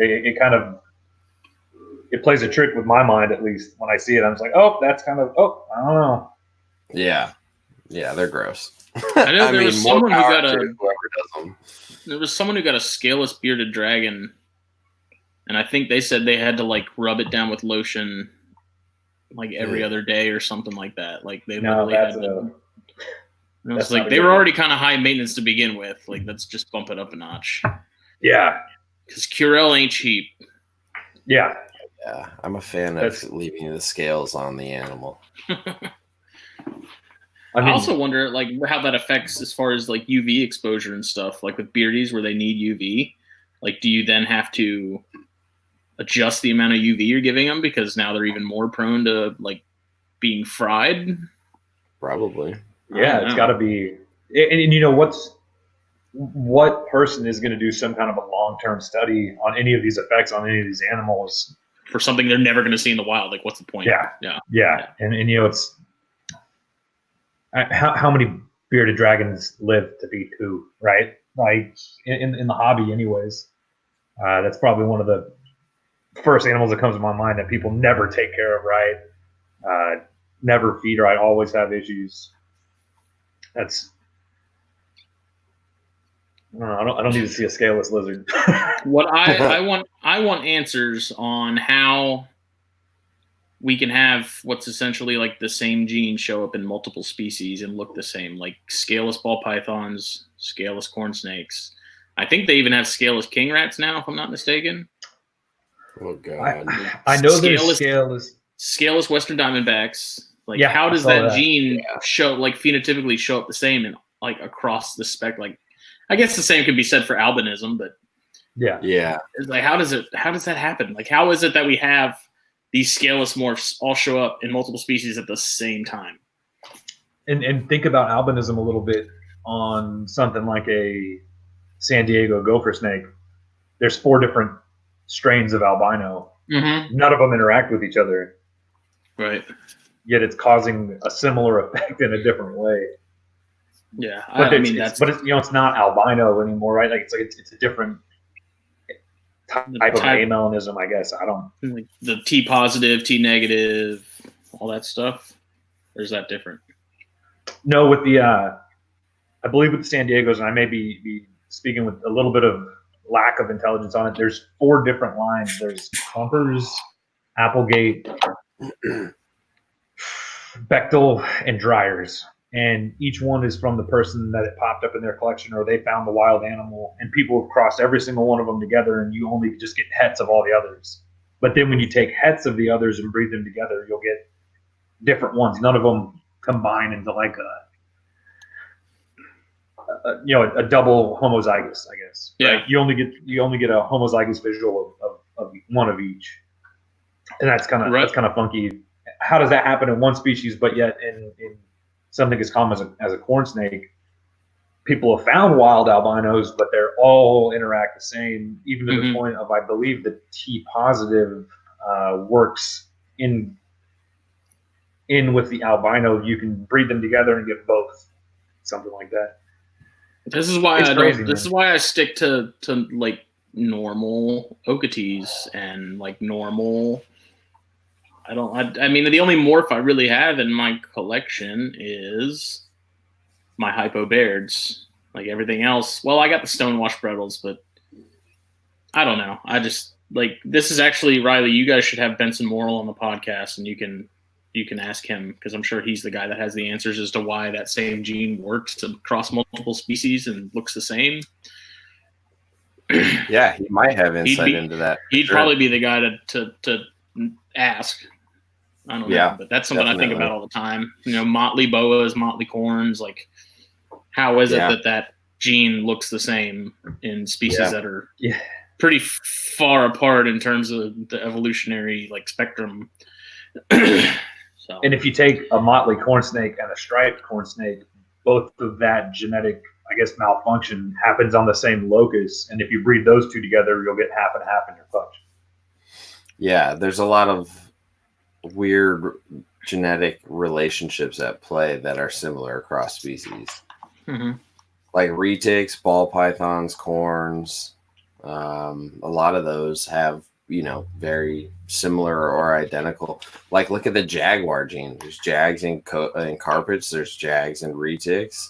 It plays a trick with my mind, at least when I see it. I'm just like, oh, that's kind of. Oh, I don't know. Yeah, they're gross. I know there was someone who got whoever does them. There was someone who got a scaleless bearded dragon, and I think they said they had to like rub it down with lotion like every other day or something like that. Like they literally had to. It's like they were already kind of high maintenance to begin with. Like let's just bump it up a notch. Yeah, because Curel ain't cheap. Yeah, I'm a fan of leaving the scales on the animal. I also wonder like how that affects as far as like UV exposure and stuff. Like with beardies where they need UV, like do you then have to adjust the amount of UV you're giving them because now they're even more prone to like being fried? Probably. Yeah, it's got to be. And what person is going to do some kind of a long-term study on any of these effects on any of these animals for something they're never going to see in the wild? Like, what's the point? Yeah. And it's how many bearded dragons live to be 2, right? Like in the hobby, anyways. That's probably one of the first animals that comes to my mind that people never take care of right, never feed right, always have issues. That's I don't need to see a scaleless lizard. What I want answers on how we can have what's essentially like the same gene show up in multiple species and look the same, like scaleless ball pythons, scaleless corn snakes. I think they even have scaleless king rats now, if I'm not mistaken. Oh god! I know there's scaleless western diamondbacks. Like, how does that gene show, like, phenotypically show up the same and like across the spec? Like, I guess the same could be said for albinism, but yeah. It's like, how does that happen? Like, how is it that we have these scaleless morphs all show up in multiple species at the same time? And think about albinism a little bit on something like a San Diego gopher snake. There's 4 different strains of albino. Mm-hmm. None of them interact with each other. Right. Yet it's causing a similar effect in a different way. Yeah, but it's not albino anymore, right? Like it's a different type of amelanism, I guess. I don't like the T positive, T negative, all that stuff. Or is that different? No, with the I believe with the San Diegos, and I may be speaking with a little bit of lack of intelligence on it. There's 4 different lines. There's Clumpers, Applegate, Bechtel, and Dryers. And each one is from the person that it popped up in their collection, or they found the wild animal, and people have crossed every single one of them together, and you only just get hets of all the others. But then when you take hets of the others and breed them together, you'll get different ones. None of them combine into like a double homozygous, I guess. Yeah. Right? You only get a homozygous visual of one of each. And that's kind of funky. How does that happen in one species, but yet in something as common as a corn snake, people have found wild albinos, but they're all interact the same, even to the point of, I believe, the T positive works in with the albino. You can breed them together and get both, something like that. This is why This is why I stick to like normal Okeetes and like normal. I mean, the only morph I really have in my collection is my Hypo Bairds. Like everything else, well, I got the Stonewash Brettles, but I don't know. I just like, this is actually, Riley, you guys should have Benson Morrill on the podcast, and you can ask him, because I'm sure he's the guy that has the answers as to why that same gene works across multiple species and looks the same. Yeah, he might have insight into that. He'd probably be the guy to ask. I don't know, but that's something definitely. I think about all the time. You know, motley boas, motley corns, like how is it that gene looks the same in species that are pretty far apart in terms of the evolutionary like spectrum? So. And if you take a motley corn snake and a striped corn snake, both of that genetic, I guess, malfunction happens on the same locus. And if you breed those two together, you'll get half and half in your clutch. Yeah, there's a lot of weird genetic relationships at play that are similar across species. Like retics, ball pythons, corns. A lot of those have, you know, very similar or identical. Like, look at the jaguar gene. There's jags in carpets. There's jags and retics.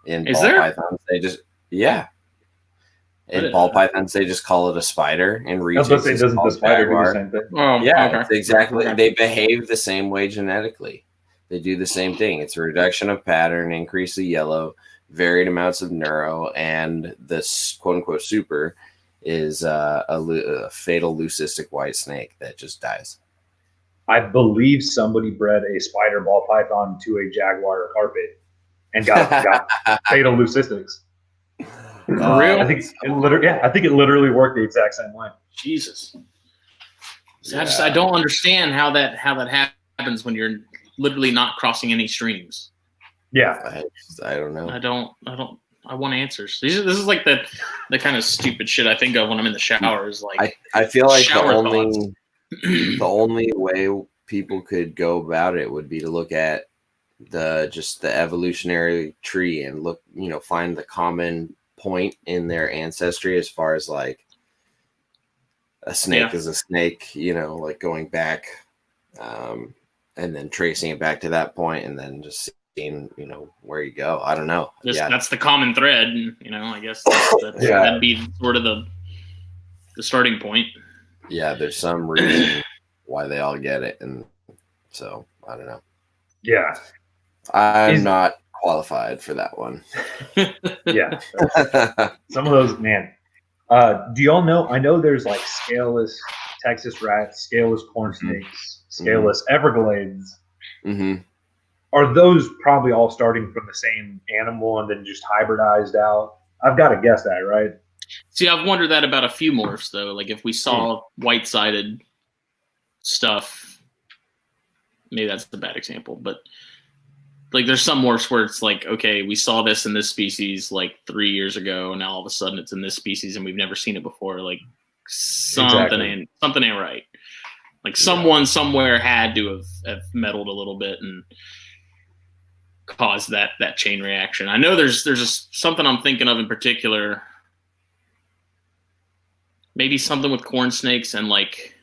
In ball pythons, they just In ball pythons, they just call it a spider. In retics, doesn't the spider do the same thing? Oh, yeah, it's exactly. They behave the same way genetically. They do the same thing. It's a reduction of pattern, increase of yellow, varied amounts of neuro, and this quote unquote super is a fatal leucistic white snake that just dies. I believe somebody bred a spider ball python to a jaguar carpet and got fatal leucistics. For real? I think it literally worked the exact same way. Jesus. Yeah. I don't understand how that happens when you're literally not crossing any streams. Yeah. I don't know. I want answers. This is like the kind of stupid shit I think of when I'm in the shower. Is like I feel like the only way people could go about it would be to look at the evolutionary tree and look, you know, find the common point in their ancestry as far as like a snake is a snake, you know, like going back, and then tracing it back to that point, and then just seeing, you know, where you go. I don't know. That's the common thread, you know. I guess that'd be sort of the starting point. Yeah, there's some reason why they all get it, and so I don't know. Yeah, I'm not qualified for that one. Yeah, some of those, man. Do y'all know? I know there's like scaleless Texas rats, scaleless corn snakes, scaleless Everglades. Are those probably all starting from the same animal and then just hybridized out? I've got to guess that, right? See, I've wondered that about a few morphs, though. Like, if we saw white-sided stuff, maybe that's a bad example, but like, there's some morphs where it's like, okay, we saw this in this species like 3 years ago, and now all of a sudden it's in this species and we've never seen it before. Like, something ain't right. Like, someone somewhere had to have meddled a little bit and caused that chain reaction. I know there's something I'm thinking of in particular. Maybe something with corn snakes and like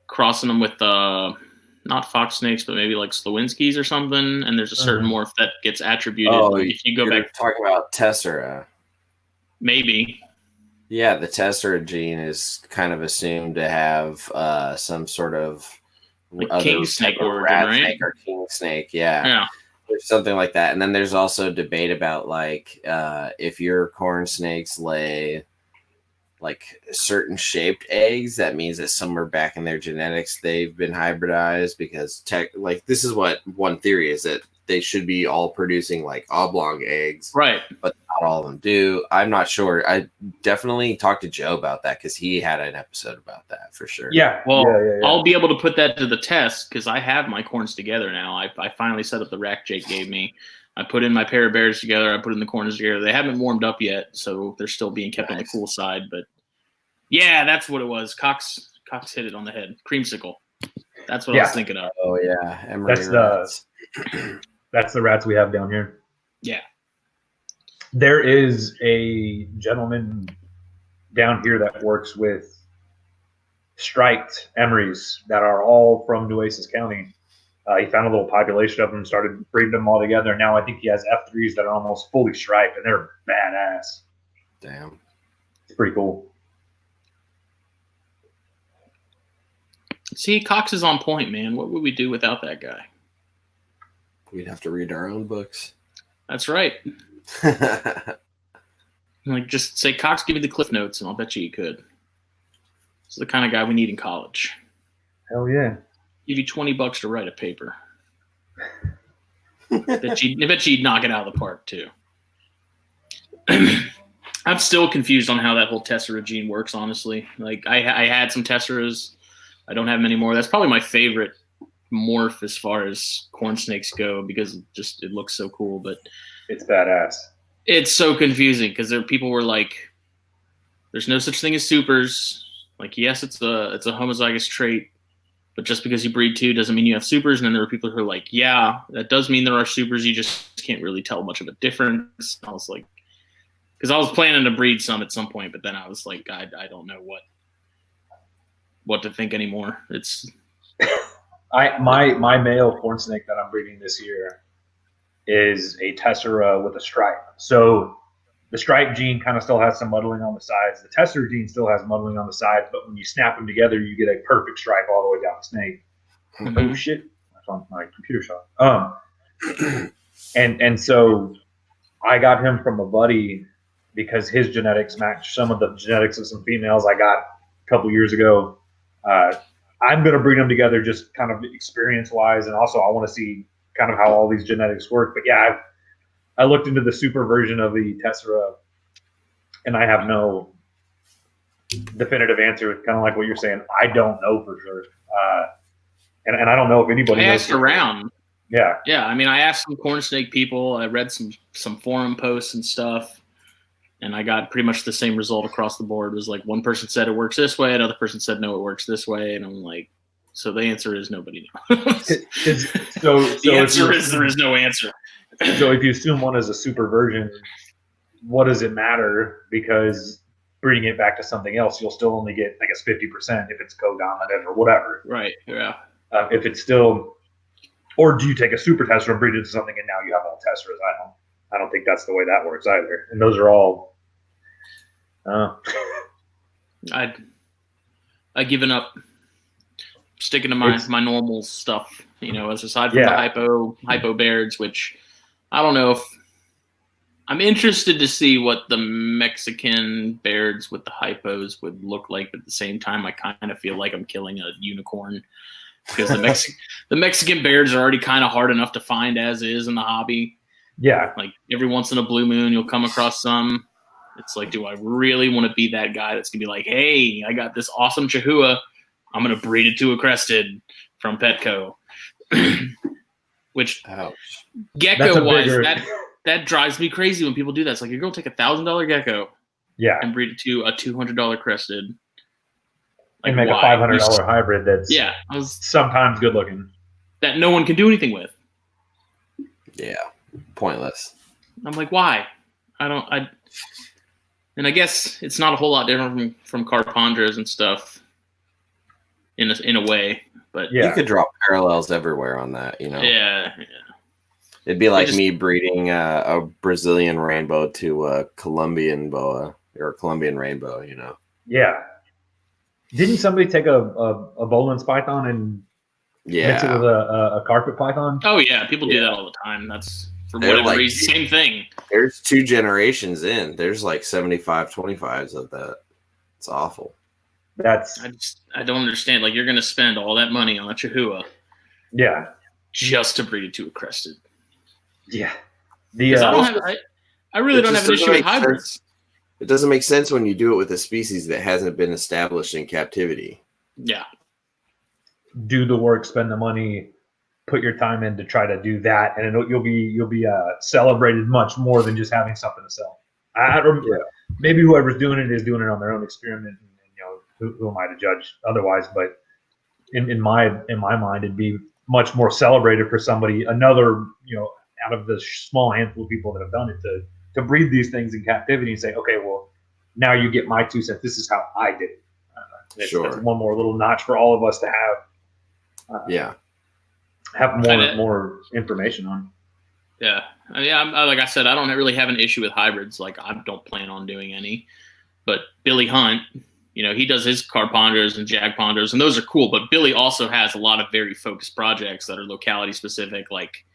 crossing them with not fox snakes, but maybe like Slowinskis or something. And there's a certain morph that gets attributed. Oh, if you go back, talking about Tessera. Maybe. Yeah, the Tessera gene is kind of assumed to have some sort of like king snake origin, rat right? snake or king snake. Yeah. There's something like that. And then there's also debate about like if your corn snakes lay like certain shaped eggs, that means that somewhere back in their genetics they've been hybridized, because this is what one theory is, that they should be all producing like oblong eggs, right? But not all of them do. I'm not sure. I definitely talked to Joe about that because he had an episode about that for sure. Yeah. Well, yeah. I'll be able to put that to the test because I have my corns together now. I finally set up the rack Jake gave me. I put in my pair of bears together. I put in the corners together. They haven't warmed up yet, so they're still being kept on the cool side. But yeah, that's what it was. Cox hit it on the head. Creamsicle. That's what I was thinking of. Oh yeah, Emery That's rats. That's the rats we have down here. Yeah. There is a gentleman down here that works with striped emerys that are all from Nueces County. He found a little population of them, started breeding them all together. Now I think he has F3s that are almost fully striped, and they're badass. Damn. It's pretty cool. See, Cox is on point, man. What would we do without that guy? We'd have to read our own books. That's right. Like, just say, Cox, give me the Cliff Notes, and I'll bet you could. It's the kind of guy we need in college. Hell yeah. Give you $20 to write a paper. I bet you'd knock it out of the park, too. I'm still confused on how that whole Tessera gene works, honestly. Like, I had some Tesseras. I don't have many more. That's probably my favorite morph as far as corn snakes go because it looks so cool. But it's badass. It's so confusing because people were like, "There's no such thing as supers." Like, yes, it's a homozygous trait, but just because you breed two doesn't mean you have supers. And then there were people who are like, "Yeah, that does mean there are supers. You just can't really tell much of a difference." I was like, because I was planning to breed some at some point, but then I was like, I don't know what to think anymore. It's my male corn snake that I'm breeding this year is a Tessera with a stripe. So the stripe gene kind of still has some muddling on the sides. The Tessera gene still has muddling on the sides, but when you snap them together, you get a perfect stripe all the way down the snake. Mm-hmm. Oh shit! That's on my computer shot. And so I got him from a buddy because his genetics match some of the genetics of some females I got a couple years ago. I'm going to bring them together just kind of experience-wise, and also I want to see kind of how all these genetics work. But yeah, I looked into the super version of the Tessera, and I have no definitive answer. It's kind of like what you're saying. I don't know for sure, and I don't know if anybody knows. I asked around. Yeah. Yeah, I mean, I asked some corn snake people. I read some forum posts and stuff. And I got pretty much the same result across the board. It was like one person said it works this way, another person said no, it works this way, and I'm like, so the answer is nobody knows. The answer is there is no answer. So if you assume one is a super version, what does it matter? Because breeding it back to something else, you'll still only get, I guess, 50% if it's co-dominant or whatever. Right. Yeah. If it's still, or do you take a super Tessera and breed it to something, and now you have all Tesseras? I don't think that's the way that works either. And those are all. I given up sticking to my normal stuff, as aside from the hypo Bairds, which I don't know if I'm interested to see what the Mexican Bairds with the hypos would look like. But at the same time, I kind of feel like I'm killing a unicorn because the Mexican Bairds are already kind of hard enough to find as is in the hobby. Yeah. Like every once in a blue moon, you'll come across some. It's like, do I really want to be that guy that's going to be like, hey, I got this awesome Chihuahua. I'm going to breed it to a crested from Petco. Which, gecko-wise, that drives me crazy when people do that. It's like, you're going to take $1,000 gecko and breed it to a $200 crested. Like, and make a $500 hybrid that's sometimes good looking. That no one can do anything with. Yeah. Pointless. I'm like, why? And I guess it's not a whole lot different from Carpondras and stuff in a way, but you could draw parallels everywhere on that, Yeah. It'd be like me breeding a Brazilian rainbow to a Colombian boa or a Colombian rainbow, Yeah. Didn't somebody take a Bolin's python and mix it with a carpet python? Oh yeah, people do that all the time. That's for whatever reason. Same thing. There's 2 generations in. There's like 75-25s of that. It's awful. I don't understand. Like, you're going to spend all that money on a Chihuahua. Yeah. Just to breed it to a crested. Yeah. I I really don't have an issue with hybrids. It doesn't make sense when you do it with a species that hasn't been established in captivity. Yeah. Do the work, spend the money, put your time in to try to do that, and you'll be celebrated much more than just having something to sell. Maybe whoever's doing it is doing it on their own experiment, and who am I to judge otherwise? But in my mind, it'd be much more celebrated for somebody, another out of the small handful of people that have done it, to breed these things in captivity and say, okay, well, now you get my 2 cents. This is how I did it. It's one more little notch for all of us to have. Have more information on. Yeah. Like I said, I don't really have an issue with hybrids. Like, I don't plan on doing any. But Billy Hunt, he does his carponders and jag-ponders, and those are cool. But Billy also has a lot of very focused projects that are locality specific. Like,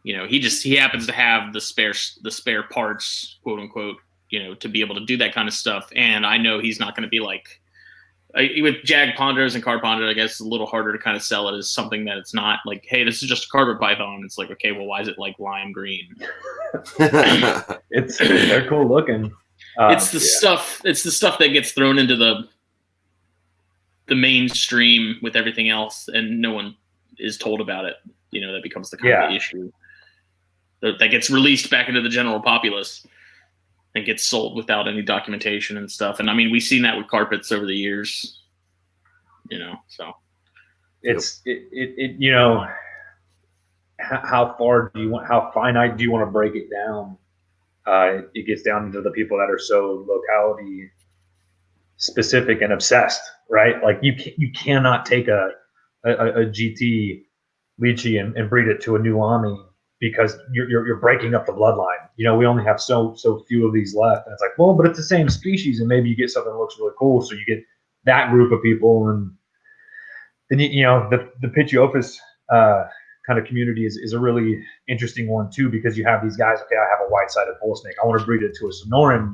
he happens to have the spare parts, quote unquote, to be able to do that kind of stuff. And I know he's not going to be like, with jag-ponders and carponders, I guess it's a little harder to kind of sell it as something that it's not like, hey, this is just a carpet python. It's like, okay, well, why is it like lime green? They're cool looking. It's the stuff that gets thrown into the mainstream with everything else, and no one is told about it. That becomes the kind of issue that gets released back into the general populace and gets sold without any documentation and stuff. And I mean, we've seen that with carpets over the years, so it's how finite do you want to break it down? It gets down to the people that are so locality specific and obsessed, right? Like you cannot take a GT lychee and breed it to a new Ami, because you're breaking up the bloodline. We only have so few of these left, and it's like, well, but it's the same species, and maybe you get something that looks really cool, so you get that group of people, and then the Pituophis kind of community is a really interesting one too, because you have these guys. Okay, I have a white-sided bull snake. I want to breed it to a Sonoran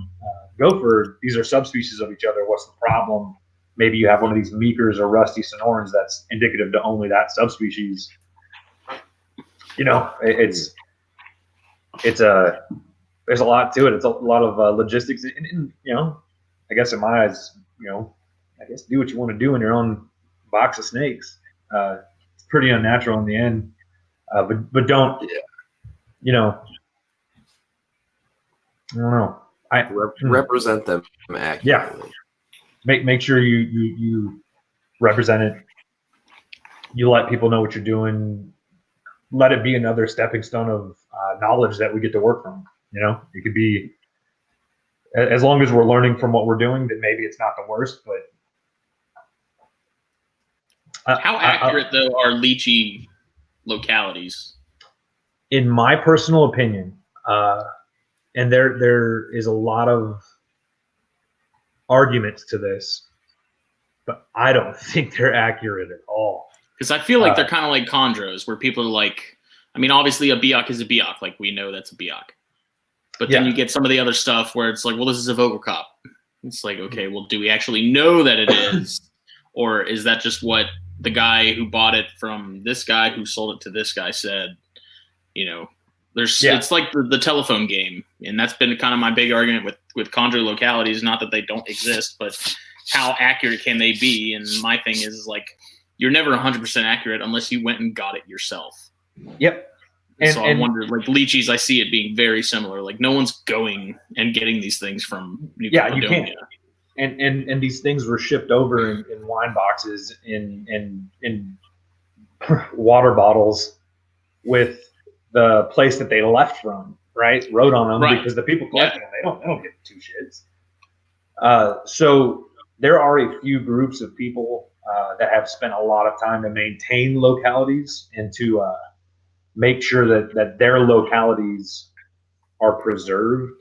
gopher. These are subspecies of each other. What's the problem? Maybe you have one of these meekers or rusty Sonorans that's indicative to only that subspecies. There's a lot to it. It's a lot of logistics, and I guess in my eyes, I guess do what you want to do in your own box of snakes. It's pretty unnatural in the end, but don't, I don't know. Represent them accurately. Yeah, make sure you represent it. You let people know what you're doing. Let it be another stepping stone of knowledge that we get to work from. It could be, as long as we're learning from what we're doing, then maybe it's not the worst. But how accurate though are lychee localities? In my personal opinion, and there is a lot of arguments to this, but I don't think they're accurate at all. Because I feel like they're kind of like chondros, where people are like, I mean, obviously a biak is a biak. Like, we know that's a biak. But then you get some of the other stuff where it's like, well, this is a Vogelkop. It's like, okay, well, do we actually know that it is? Or is that just what the guy who bought it from this guy who sold it to this guy said? It's like the telephone game. And that's been kind of my big argument with chondro localities. Not that they don't exist, but how accurate can they be? And my thing is like, you're never 100% accurate unless you went and got it yourself. Yep. I wonder, like lychees, I see it being very similar. Like, no one's going and getting these things from New Caledonia. You can't. And these things were shipped over in wine boxes, in water bottles, with the place that they left from, right? Wrote on them, because the people collecting them, they don't get two shits. So there are a few groups of people that have spent a lot of time to maintain localities and to make sure that their localities are preserved.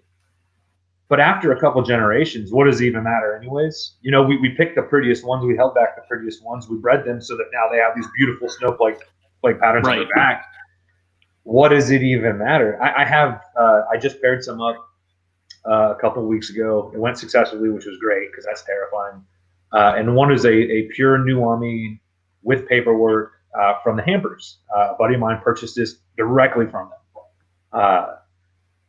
But after a couple generations, what does it even matter anyways? We picked the prettiest ones. We held back the prettiest ones. We bred them so that now they have these beautiful snowflake patterns on their back. What does it even matter? I just paired some up a couple of weeks ago. It went successfully, which was great because that's terrifying. And one is a pure new Ami with paperwork from the Hampers. A buddy of mine purchased this directly from them.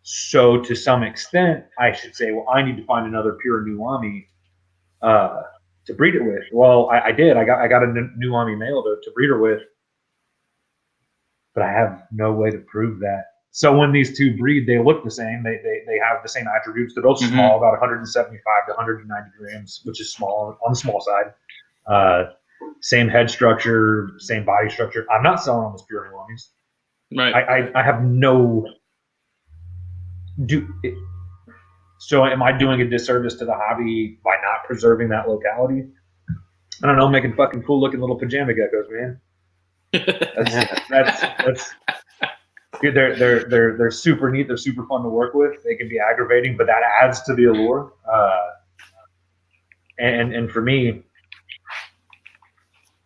So to some extent, I should say, well, I need to find another pure Nuami to breed it with. Well, I did. I got a Nuami male to breed her with, but I have no way to prove that. So when these two breed, they look the same. They have the same attributes. They're both small, about 175 to 190 grams, which is small on the small side. Same head structure, same body structure. I'm not selling them as pure Nuamis. Right. I have no. So am I doing a disservice to the hobby by not preserving that locality? I don't know, making fucking cool looking little pajama geckos, man. That's dude, they're super neat. They're super fun to work with. They can be aggravating, but that adds to the allure. And for me,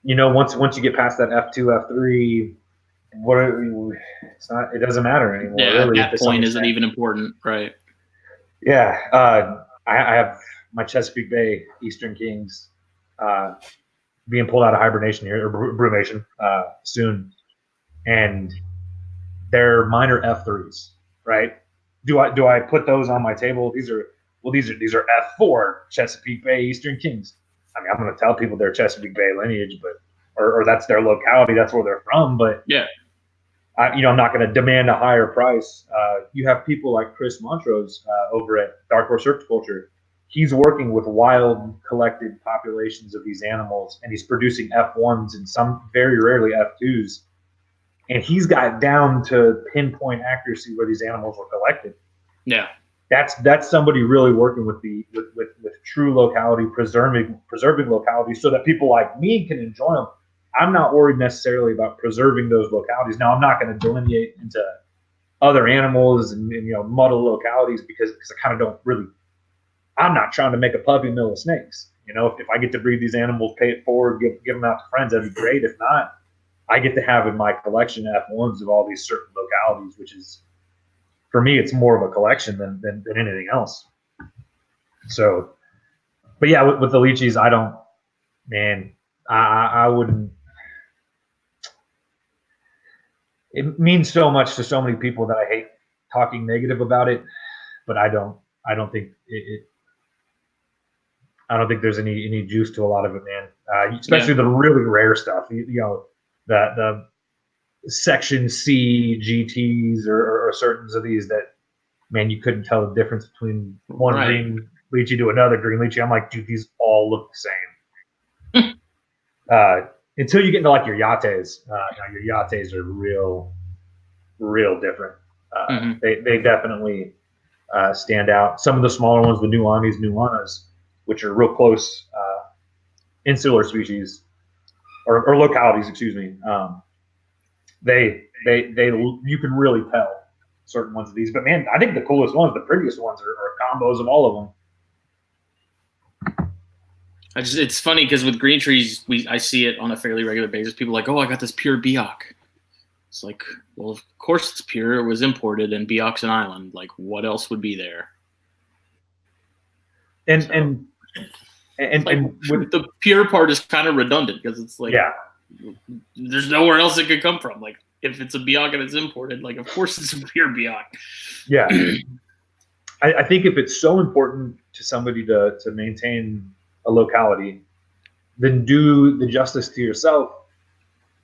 once you get past that F2, F3, it doesn't matter anymore. Yeah, really, at that point isn't even important, right? Yeah, I have my Chesapeake Bay Eastern Kings being pulled out of hibernation here, or brumation soon, and they're minor F3s, right? Do I put those on my table? These are F4 Chesapeake Bay Eastern Kings. I mean, I'm going to tell people they're Chesapeake Bay lineage, but or that's their locality, that's where they're from. But yeah, I'm not going to demand a higher price. You have people like Kris Montrose over at Dark Horse Herpetoculture. He's working with wild collected populations of these animals, and he's producing F1s and some very rarely F2s. And he's got down to pinpoint accuracy where these animals were collected. Yeah, that's somebody really working with true locality, preserving locality, so that people like me can enjoy them. I'm not worried necessarily about preserving those localities. Now, I'm not going to delineate into other animals and muddle localities because I kind of don't really. I'm not trying to make a puppy mill of snakes. If I get to breed these animals, pay it forward, give them out to friends, that'd be great. If not, I get to have in my collection F1s of all these certain localities, which is, for me, it's more of a collection than anything else. So, but yeah, with the Leachies, I wouldn't. It means so much to so many people that I hate talking negative about it, but I don't think I don't think there's any juice to a lot of it, man. Especially the really rare stuff. The Section C GTs or certains of these that, man, you couldn't tell the difference between one green Leachy to another green Leachy. I'm like, dude, these all look the same. Until you get into like your Yates. Your Yates are real different. They definitely stand out. Some of the smaller ones, the Nuamis, Nuanas, which are real close insular species or localities, excuse me. They you can really tell certain ones of these. But man, I think the coolest ones, the prettiest ones, are combos of all of them. It's funny because with green trees, I see it on a fairly regular basis. People are like, oh, I got this pure Biak. It's like, well, of course it's pure. It was imported, and Biak's an island. Like, what else would be there? And the pure part is kind of redundant because it's like, there's nowhere else it could come from. Like, if it's a Biak and it's imported, like, of course it's a pure Biak. Yeah. I think if it's so important to somebody to maintain a locality, then do the justice to yourself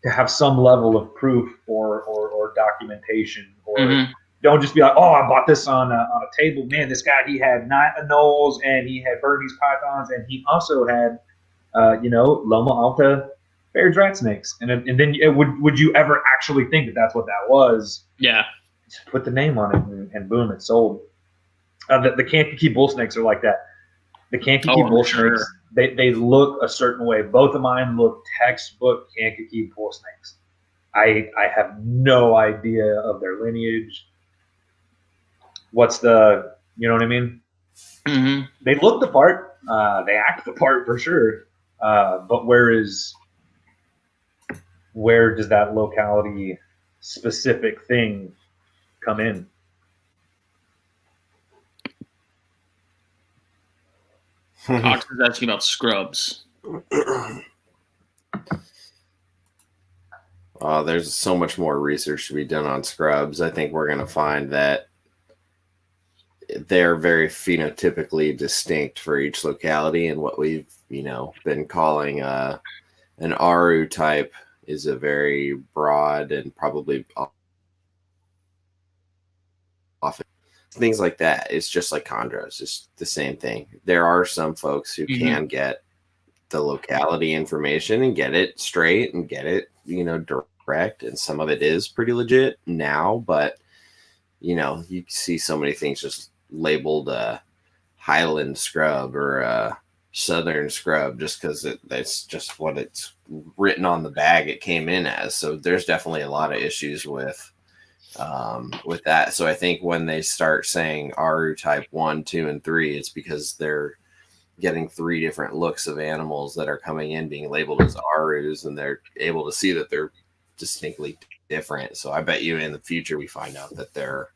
to have some level of proof or documentation, or don't just be like, oh, I bought this on a table. Man, this guy, he had Knolls and he had Burmese pythons and he also had, Loma Alta Baird's rat snakes. And then would you ever actually think that that's what that was? Yeah. Just put the name on it and boom, it's sold. The Kankakee bull snakes are like that. The Kankakee bull snakes, they look a certain way. Both of mine look textbook Kankakee bull snakes. I have no idea of their lineage. What's the, you know what I mean? Mm-hmm. They look the part. They act the part for sure. But where does that locality specific thing come in? Cox is asking about scrubs. There's so much more research to be done on scrubs. I think we're going to find that they're very phenotypically distinct for each locality, and what we've been calling an Aru type is a very broad and probably often things like that. It's just like chondros. It's the same thing. There are some folks who can get the locality information and get it straight and get it, direct. And some of it is pretty legit now, but you see so many things just labeled Highland scrub or Southern scrub just because that's just what it's written on the bag it came in as. So there's definitely a lot of issues with that. So I think when they start saying Aru type 1, 2, and 3, it's because they're getting 3 different looks of animals that are coming in being labeled as Arus, and they're able to see that they're distinctly different. So I bet you in the future we find out that they're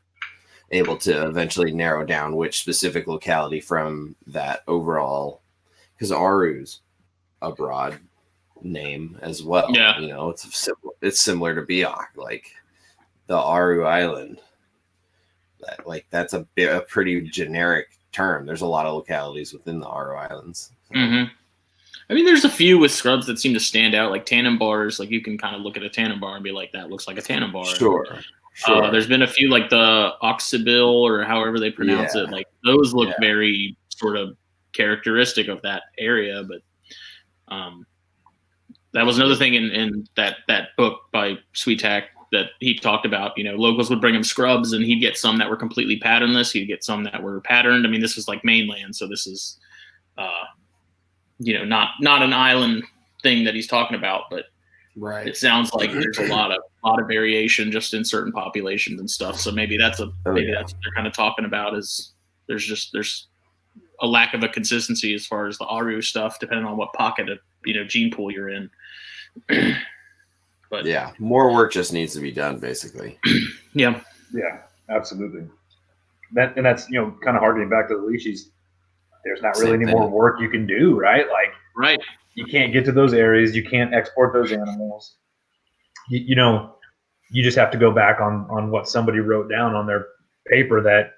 able to eventually narrow down which specific locality from that overall, because Aru's a broad name as well. Yeah. It's similar to Biak, like the Aru Island. That's a pretty generic term. There's a lot of localities within the Aru Islands. So. I mean, there's a few with scrubs that seem to stand out, like tannin bars. Like you can kind of look at a tannin bar and be like, that looks like a tannin bar. Sure. There's been a few like the Oxybil or however they pronounce it. Like those look very sort of characteristic of that area. But that was another thing in that book by Sweetak that he talked about. Locals would bring him scrubs, and he'd get some that were completely patternless. He'd get some that were patterned. I mean, this is like mainland, so this is not an island thing that he's talking about, but right. It sounds like there's a lot of variation just in certain populations and stuff. So maybe that's that's what they're kind of talking about, is there's a lack of a consistency as far as the Aru stuff, depending on what pocket of gene pool you're in. But yeah, more work just needs to be done, basically. Yeah, absolutely. That's kind of harkening back to the leashes. There's not really any more work you can do, right? Like, right. You can't get to those areas. You can't export those animals. You just have to go back on what somebody wrote down on their paper that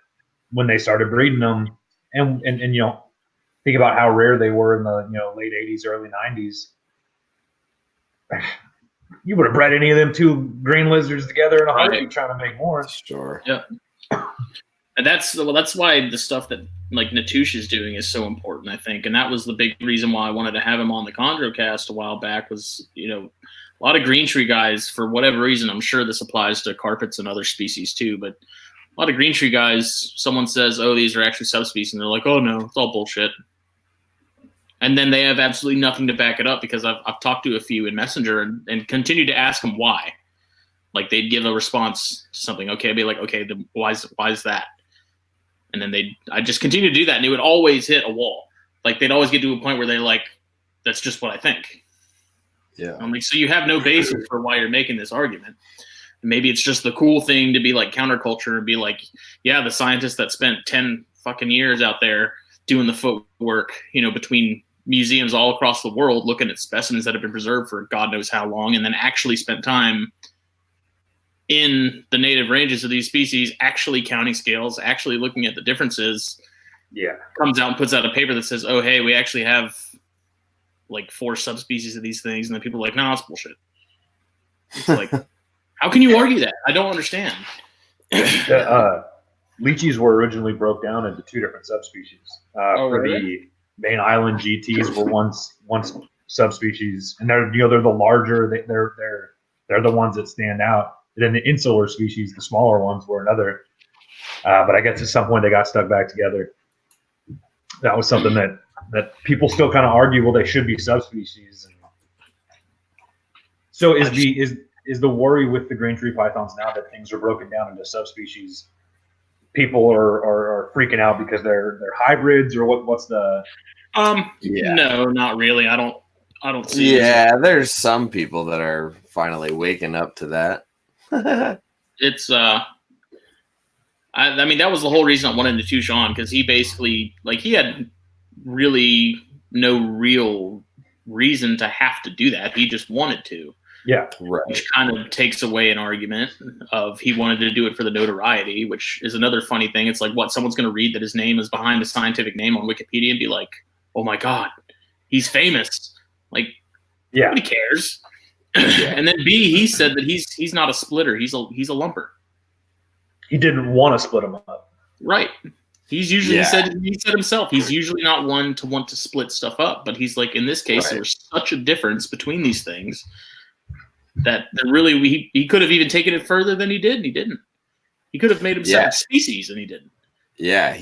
when they started breeding them, and think about how rare they were in the late 80s, early 90s. You would have bred any of them 2 green lizards together in a heartbeat trying to make more. Sure. Yeah. And that's why the stuff that like Natush is doing is so important, I think. And that was the big reason why I wanted to have him on the ChondroCast a while back was, a lot of green tree guys, for whatever reason, I'm sure this applies to carpets and other species too, but a lot of green tree guys, someone says, oh, these are actually subspecies, and they're like, oh no, it's all bullshit. And then they have absolutely nothing to back it up, because I've talked to a few in Messenger and continued to ask them why. Like they'd give a response to something. Okay, I'd be like, okay, why is that? And then I just continue to do that, and it would always hit a wall. Like they'd always get to a point where they're like, that's just what I think. Yeah. I'm like, so you have no basis for why you're making this argument. Maybe it's just the cool thing to be like counterculture and be like, yeah, the scientist that spent 10 fucking years out there doing the footwork, between museums all across the world, looking at specimens that have been preserved for God knows how long, and then actually spent time in the native ranges of these species, actually counting scales, actually looking at the differences. Yeah. Comes out and puts out a paper that says, oh, hey, we actually have like 4 subspecies of these things. And then people are like, no, it's bullshit. It's like, how can you argue that? I don't understand. Lychees were originally broke down into 2 different subspecies. The main island GTs were once subspecies, and they're the larger. They're the ones that stand out. And then the insular species, the smaller ones, were another. But I guess at some point they got stuck back together. That was something that people still kind of argue. Well, they should be subspecies. So is the worry with the green tree pythons now that things are broken down into subspecies? People are freaking out because they're hybrids, or what's the? No, not really. I don't see. Yeah, there's some people that are finally waking up to that. It's I mean, that was the whole reason I wanted to Natush on, because he basically, like, he had really no real reason to have to do that. He just wanted to. Yeah. Right. which kind of takes away an argument of he wanted to do it for the notoriety, which is another funny thing. It's like, what, someone's going to read that his name is behind a scientific name on Wikipedia and be like, oh my God, he's famous. Like, Yeah. nobody cares. And then B, he said that he's not a splitter. He's a lumper. He didn't want to split them up. Right. He's usually he said himself, he's usually not one to want to split stuff up, but he's like, in this case, there was such a difference between these things that really he could have even taken it further than he did, and he didn't. He could have made himself a species, and he didn't. Yeah,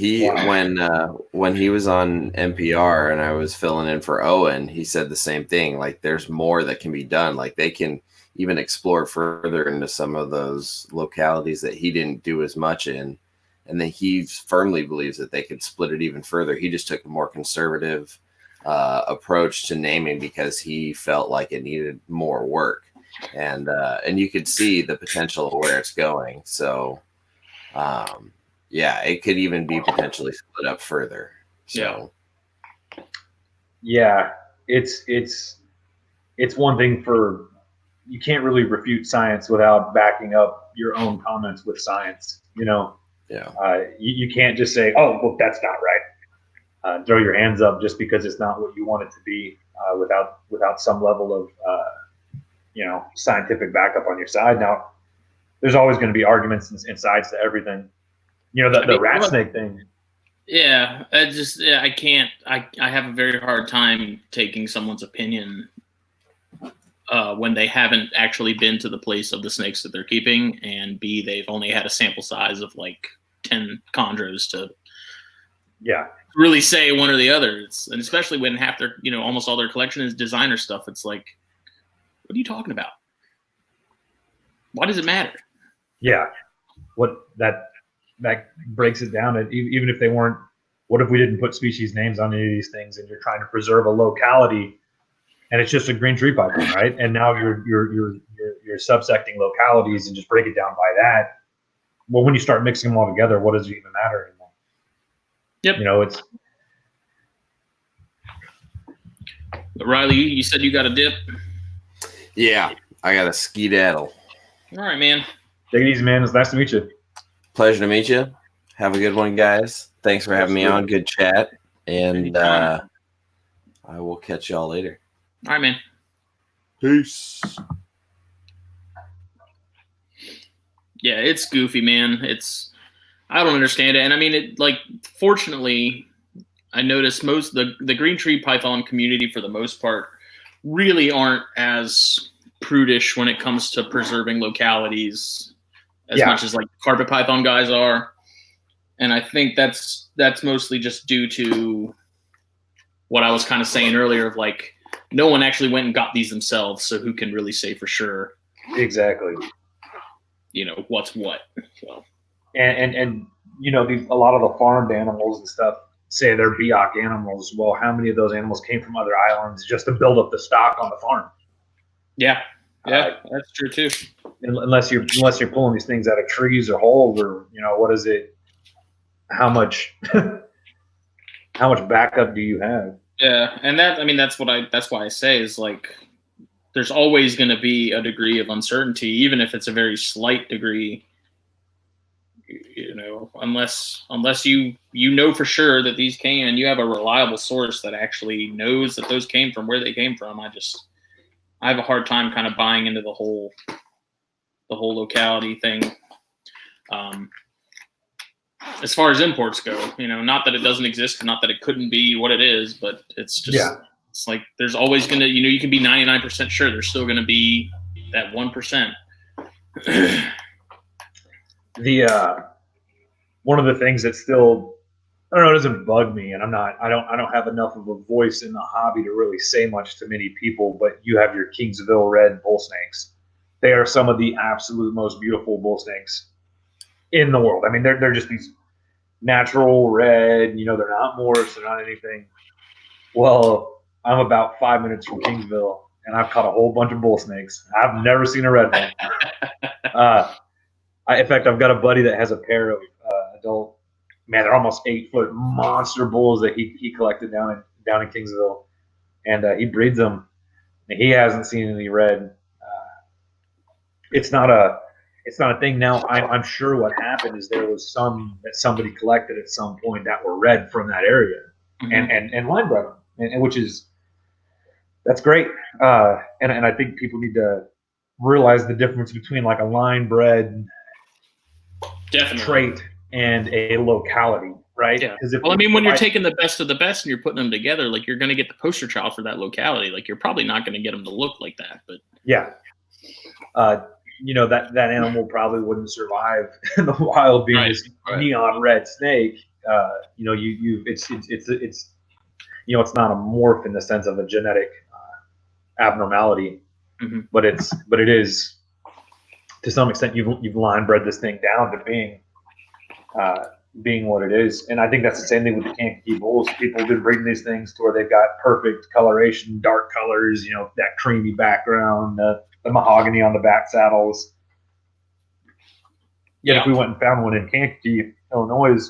when he was on NPR and I was filling in for Owen, he said the same thing. Like, there's more that can be done. Like, they can even explore further into some of those localities that he didn't do as much in. And then he firmly believes that they could split it even further. He just took a more conservative approach to naming because he felt like it needed more work. And you could see the potential of where it's going. So, yeah, it could even be potentially split up further. So, yeah, it's one thing for, you can't really refute science without backing up your own comments with science. You know, you can't just say, oh, well, that's not right. Throw your hands up just because it's not what you want it to be, without some level of scientific backup on your side. Now, there's always going to be arguments and sides to everything. You know, the rat snake thing. Yeah, I can't. I have a very hard time taking someone's opinion when they haven't actually been to the place of the snakes that they're keeping, and B, they've only had a sample size of like 10 chondros to really say one or the other. And especially when half their, almost all their collection is designer stuff. It's like, what are you talking about? Why does it matter? Yeah, what that breaks it down. And even if they weren't, what if we didn't put species names on any of these things, and you're trying to preserve a locality, and it's just a green tree python, right? And now you're subsecting localities and just break it down by that. Well, when you start mixing them all together, what does it even matter anymore? Yep. It's. Riley, you said you got a dip. Yeah, I got a skedaddle. All right, man. Take it easy, man. It's nice to meet you. Pleasure to meet you. Have a good one, guys. Thanks for having me on. Good chat. And I will catch y'all later. All right, man. Peace. Yeah, it's goofy, man. I don't understand it. And I mean, fortunately, I noticed most the green tree python community, for the most part, really aren't as prudish when it comes to preserving localities as much as like carpet python guys are. And I think that's mostly just due to what I was kind of saying earlier of like, no one actually went and got these themselves. So who can really say for sure? Exactly. What's what. So. And a lot of the farmed animals and stuff say they're BIOC animals. Well, how many of those animals came from other islands just to build up the stock on the farm? Yeah, that's true too. Unless you're pulling these things out of trees or holes, or what is it? How much backup do you have? Yeah, and that's why I say is like, there's always going to be a degree of uncertainty, even if it's a very slight degree. Unless you know for sure that these came, and you have a reliable source that actually knows that those came from where they came from. I have a hard time kind of buying into the whole locality thing. As far as imports go, not that it doesn't exist, not that it couldn't be what it is, but it's just, it's like, there's always going to, you can be 99% sure there's still going to be that 1%. One of the things that still, I don't know, it doesn't bug me, and I don't have enough of a voice in the hobby to really say much to many people, but you have your Kingsville red bull snakes. They are some of the absolute most beautiful bull snakes in the world. I mean, they're just these natural red, they're not Morse, they're not anything. Well, I'm about 5 minutes from Kingsville, and I've caught a whole bunch of bull snakes. I've never seen a red one. In fact, I've got a buddy that has a pair of adult, man, they're almost 8-foot monster bulls that he collected down in Kingsville, and he breeds them. And he hasn't seen any red. it's not a thing now. I'm sure what happened is there was some that somebody collected at some point that were red from that area, and line bred them, and which is that's great. And I think people need to realize the difference between like a line bred trait and a locality, right? Yeah. Well, I mean, when you're taking the best of the best and you're putting them together, like you're going to get the poster child for that locality. Like you're probably not going to get them to look like that, but yeah. You know, that animal probably wouldn't survive in the wild being this neon red snake. You know, it's you know, it's not a morph in the sense of a genetic abnormality, but it is to some extent you've line bred this thing down to being what it is. And I think that's the same thing with the Kankakee bulls. People have been breeding these things to where they've got perfect coloration, dark colors, you know, that creamy background, the mahogany on the back saddles. Yet if we went and found one in Kankakee, Illinois,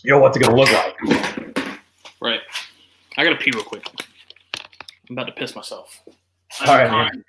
you know, what's it going to look like? Right. I got to pee real quick. I'm about to piss myself. All right, man.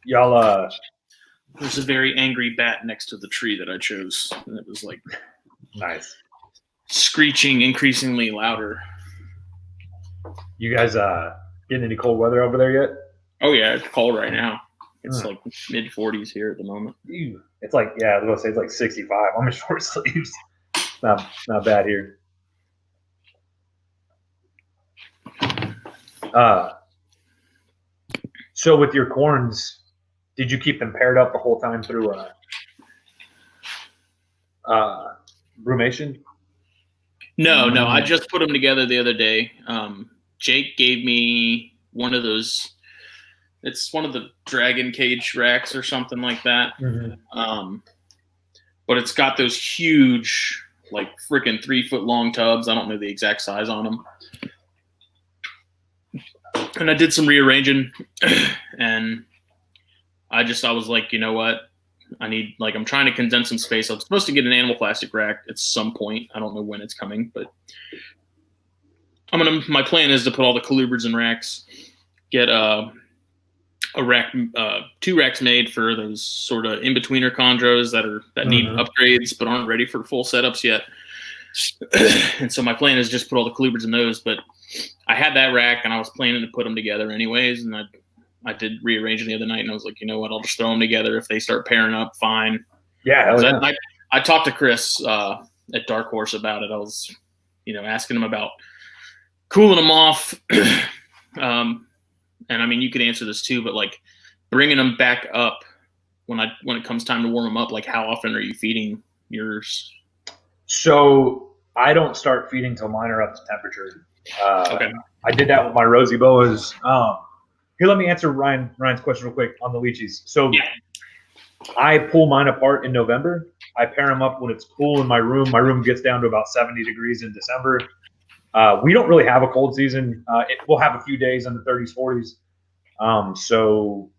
Y'all, there's a very angry bat next to the tree that I chose, and it was like nice, screeching increasingly louder. You guys getting any cold weather over there yet? Oh yeah, it's cold right now. It's like mid 40s here at the moment. It's like, yeah, I was gonna say it's like 65. I'm in short sleeves. Not bad here. So with your corns, did you keep them paired up the whole time through brumation? No. I just put them together the other day. Jake gave me one of those. It's one of the dragon cage racks or something like that. But it's got those huge, like freaking 3-foot long tubs. I don't know the exact size on them. And I did some rearranging, and I was like, you know what? I'm trying to condense some space. I'm supposed to get an animal plastic rack at some point. I don't know when it's coming, but my plan is to put all the colubrids in racks, get a rack, 2 racks made for those sort of in-betweener chondros that need upgrades but aren't ready for full setups yet. And so my plan is just put all the colubrids in those, but I had that rack and I was planning to put them together anyways, and I did rearrange them the other night, and I was like, you know what, I'll just throw them together. If they start pairing up, fine. Yeah. I talked to Kris at Dark Horse about it. I was, asking him about cooling them off. And I mean, you could answer this too, but like bringing them back up when it comes time to warm them up, like how often are you feeding yours? So I don't start feeding till mine are up to temperature. Okay. I did that with my rosy boas. Here, let me answer Ryan's question real quick on the lychees. So I pull mine apart in November. I pair them up when it's cool in my room. My room gets down to about 70 degrees in December. We don't really have a cold season. We'll have a few days in the 30s, 40s. So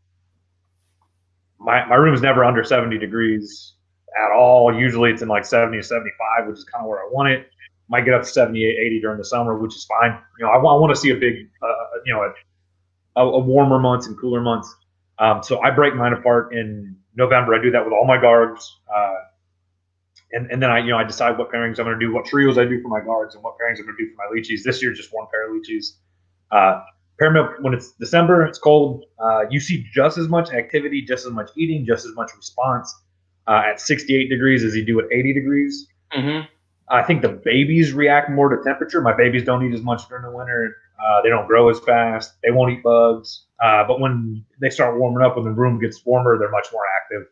my room is never under 70 degrees at all. Usually it's in like 70 to 75, which is kind of where I want it. Might get up to 78, 80 during the summer, which is fine. I want to see a big, a warmer months and cooler months. So I break mine apart in November. I do that with all my guards. And then I decide what pairings I'm going to do, what trios I do for my guards, and what pairings I'm going to do for my lychees. This year, just one pair of lychees. Pear milk, when it's December, it's cold. You see just as much activity, just as much eating, just as much response at 68 degrees as you do at 80 degrees. Mm-hmm. I think the babies react more to temperature. My babies don't eat as much during the winter. They don't grow as fast. They won't eat bugs. But when they start warming up, when the room gets warmer, they're much more active.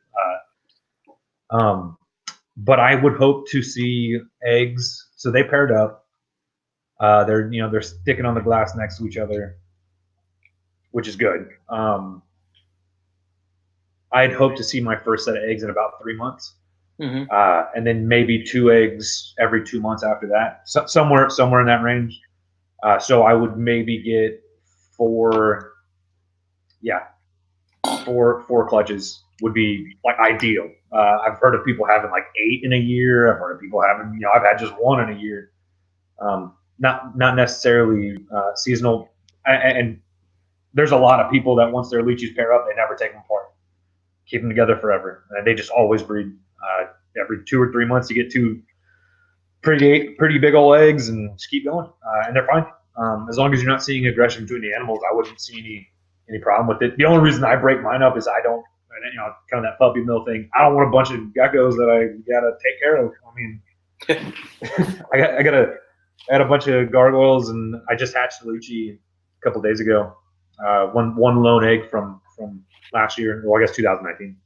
But I would hope to see eggs. So they paired up. They're sticking on the glass next to each other, which is good. I'd hope to see my first set of eggs in about 3 months. Mm-hmm. And then maybe 2 eggs every 2 months after that, somewhere in that range. So I would maybe get 4 clutches would be like ideal. I've heard of people having like 8 in a year. I've heard of people having, I've had just 1 in a year. Not necessarily seasonal. And there's a lot of people that once their leeches pair up, they never take them apart, keep them together forever, and they just always breed. Every 2 or 3 months, you get 2 pretty big old eggs, and just keep going, and they're fine. As long as you're not seeing aggression between the animals, I wouldn't see any problem with it. The only reason I break mine up is I don't, kind of that puppy mill thing. I don't want a bunch of geckos that I gotta take care of. I mean, I had a bunch of gargoyles, and I just hatched a Lucci a couple days ago. One lone egg from last year, well, I guess 2019.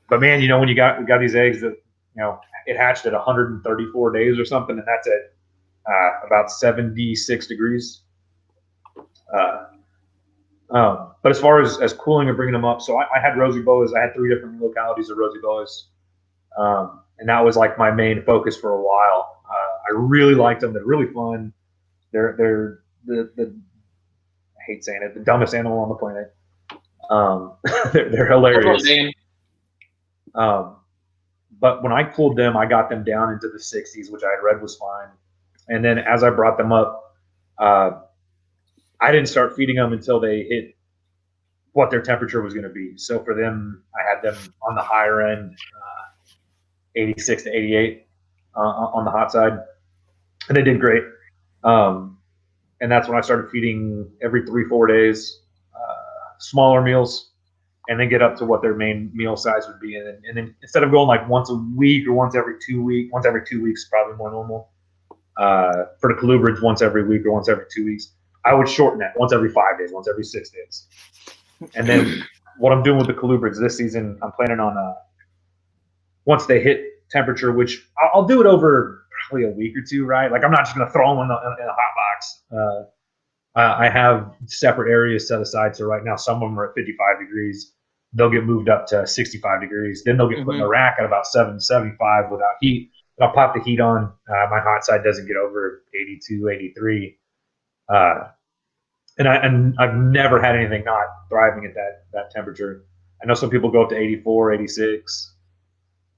But man, when we got these eggs that, it hatched at 134 days or something, and that's at about 76 degrees. But as far as cooling and bringing them up, so I had rosy boas. I had 3 different localities of rosy boas, and that was like my main focus for a while. I really liked them. They're really fun. They're the I hate saying it, the dumbest animal on the planet. They're hilarious. But when I pulled them, I got them down into the 60s, which I had read was fine. And then as I brought them up, I didn't start feeding them until they hit what their temperature was going to be. So for them, I had them on the higher end, 86 to 88 on the hot side, and they did great. And that's when I started feeding every 3-4 days, smaller meals, and then get up to what their main meal size would be. And then instead of going like once a week or once every 2 weeks, once every 2 weeks is probably more normal. For the colubrids, once every week or once every 2 weeks, I would shorten that once every 5 days, once every 6 days. And then what I'm doing with the colubrids this season, I'm planning on once they hit temperature, which I'll do it over probably a week or 2, right? Like I'm not just going to throw them in a hot box. I have separate areas set aside. So right now, some of them are at 55 degrees. They'll get moved up to 65 degrees. Then they'll get put in a rack at about 75 without heat. I'll pop the heat on. My hot side doesn't get over 82, 83. And I've never had anything not thriving at that temperature. I know some people go up to 84, 86.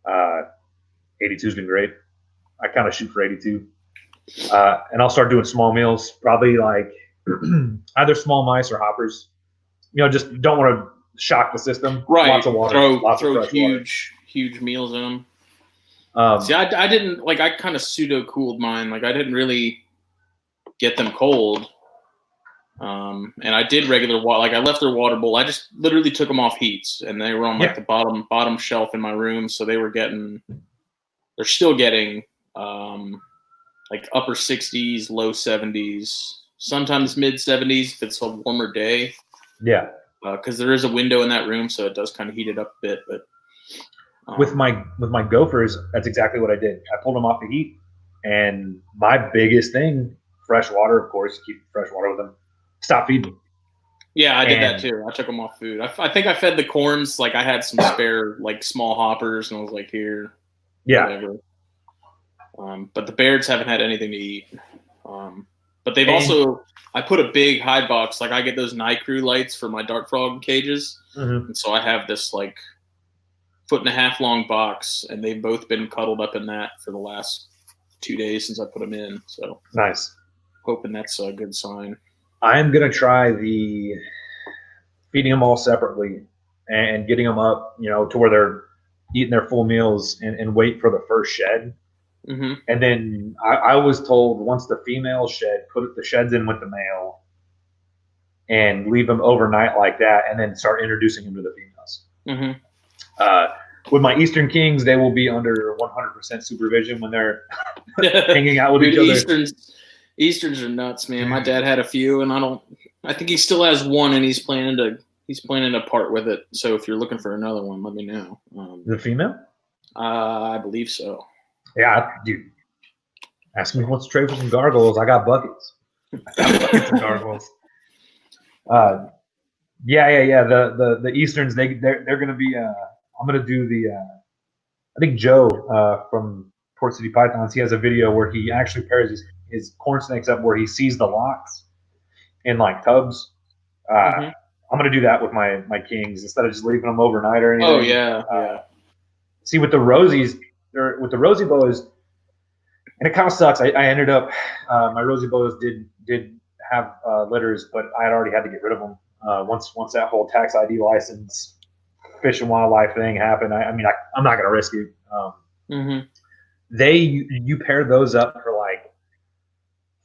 82's been great. I kind of shoot for 82. And I'll start doing small meals, probably like either small mice or hoppers. Just don't want to shock the system. Right. Lots of water. Throw huge meals in them. See, I didn't like. I kind of pseudo cooled mine. Like I didn't really get them cold. And I did regular water. Like I left their water bowl. I just literally took them off heats, and they were on like the bottom shelf in my room. So they're still getting like upper 60s, low 70s, sometimes mid 70s if it's a warmer day. Yeah. Because there is a window in that room, so it does kind of heat it up a bit. But with my gophers, that's exactly what I did. I pulled them off the heat, and my biggest thing, fresh water, of course, keep fresh water with them. Stop feeding them. Yeah, I did that too. I took them off food. I think I fed the corns. Like I had some spare, like small hoppers, and I was like, here, whatever. But the Bairds haven't had anything to eat. But they've also, I put a big hide box. Like I get those night crew lights for my dart frog cages. Mm-hmm. And so I have this like 1.5 foot long box, and they've both been cuddled up in that for the last 2 days since I put them in. So nice. Hoping that's a good sign. I'm going to try feeding them all separately and getting them up, to where they're eating their full meals and wait for the first shed. Mm-hmm. And then I was told once the female shed, put the sheds in with the male, and leave them overnight like that, and then start introducing them to the females. Mm-hmm. With my Eastern Kings, they will be under 100% supervision when they're hanging out with Dude, each other. Easterns are nuts, man. My dad had a few, and I think he still has one, and he's planning to part with it. So if you're looking for another one, let me know. The female? I believe so. Yeah, dude. Ask me what's trade for some gargoyles. I got buckets. Buckets of gargoyles. Yeah. The Easterns, they're going to be. I'm going to do the. I think Joe from Port City Pythons. He has a video where he actually pairs his corn snakes up where he sees the locks in like tubs. I'm going to do that with my Kings instead of just leaving them overnight or anything. Oh yeah. See, with the Rosies, with the Rosie boas, and it kind of sucks. I ended up my Rosie boas did have litters, but I had already had to get rid of them once that whole tax ID license Fish and Wildlife thing happened. I'm not going to risk it. You pair those up for like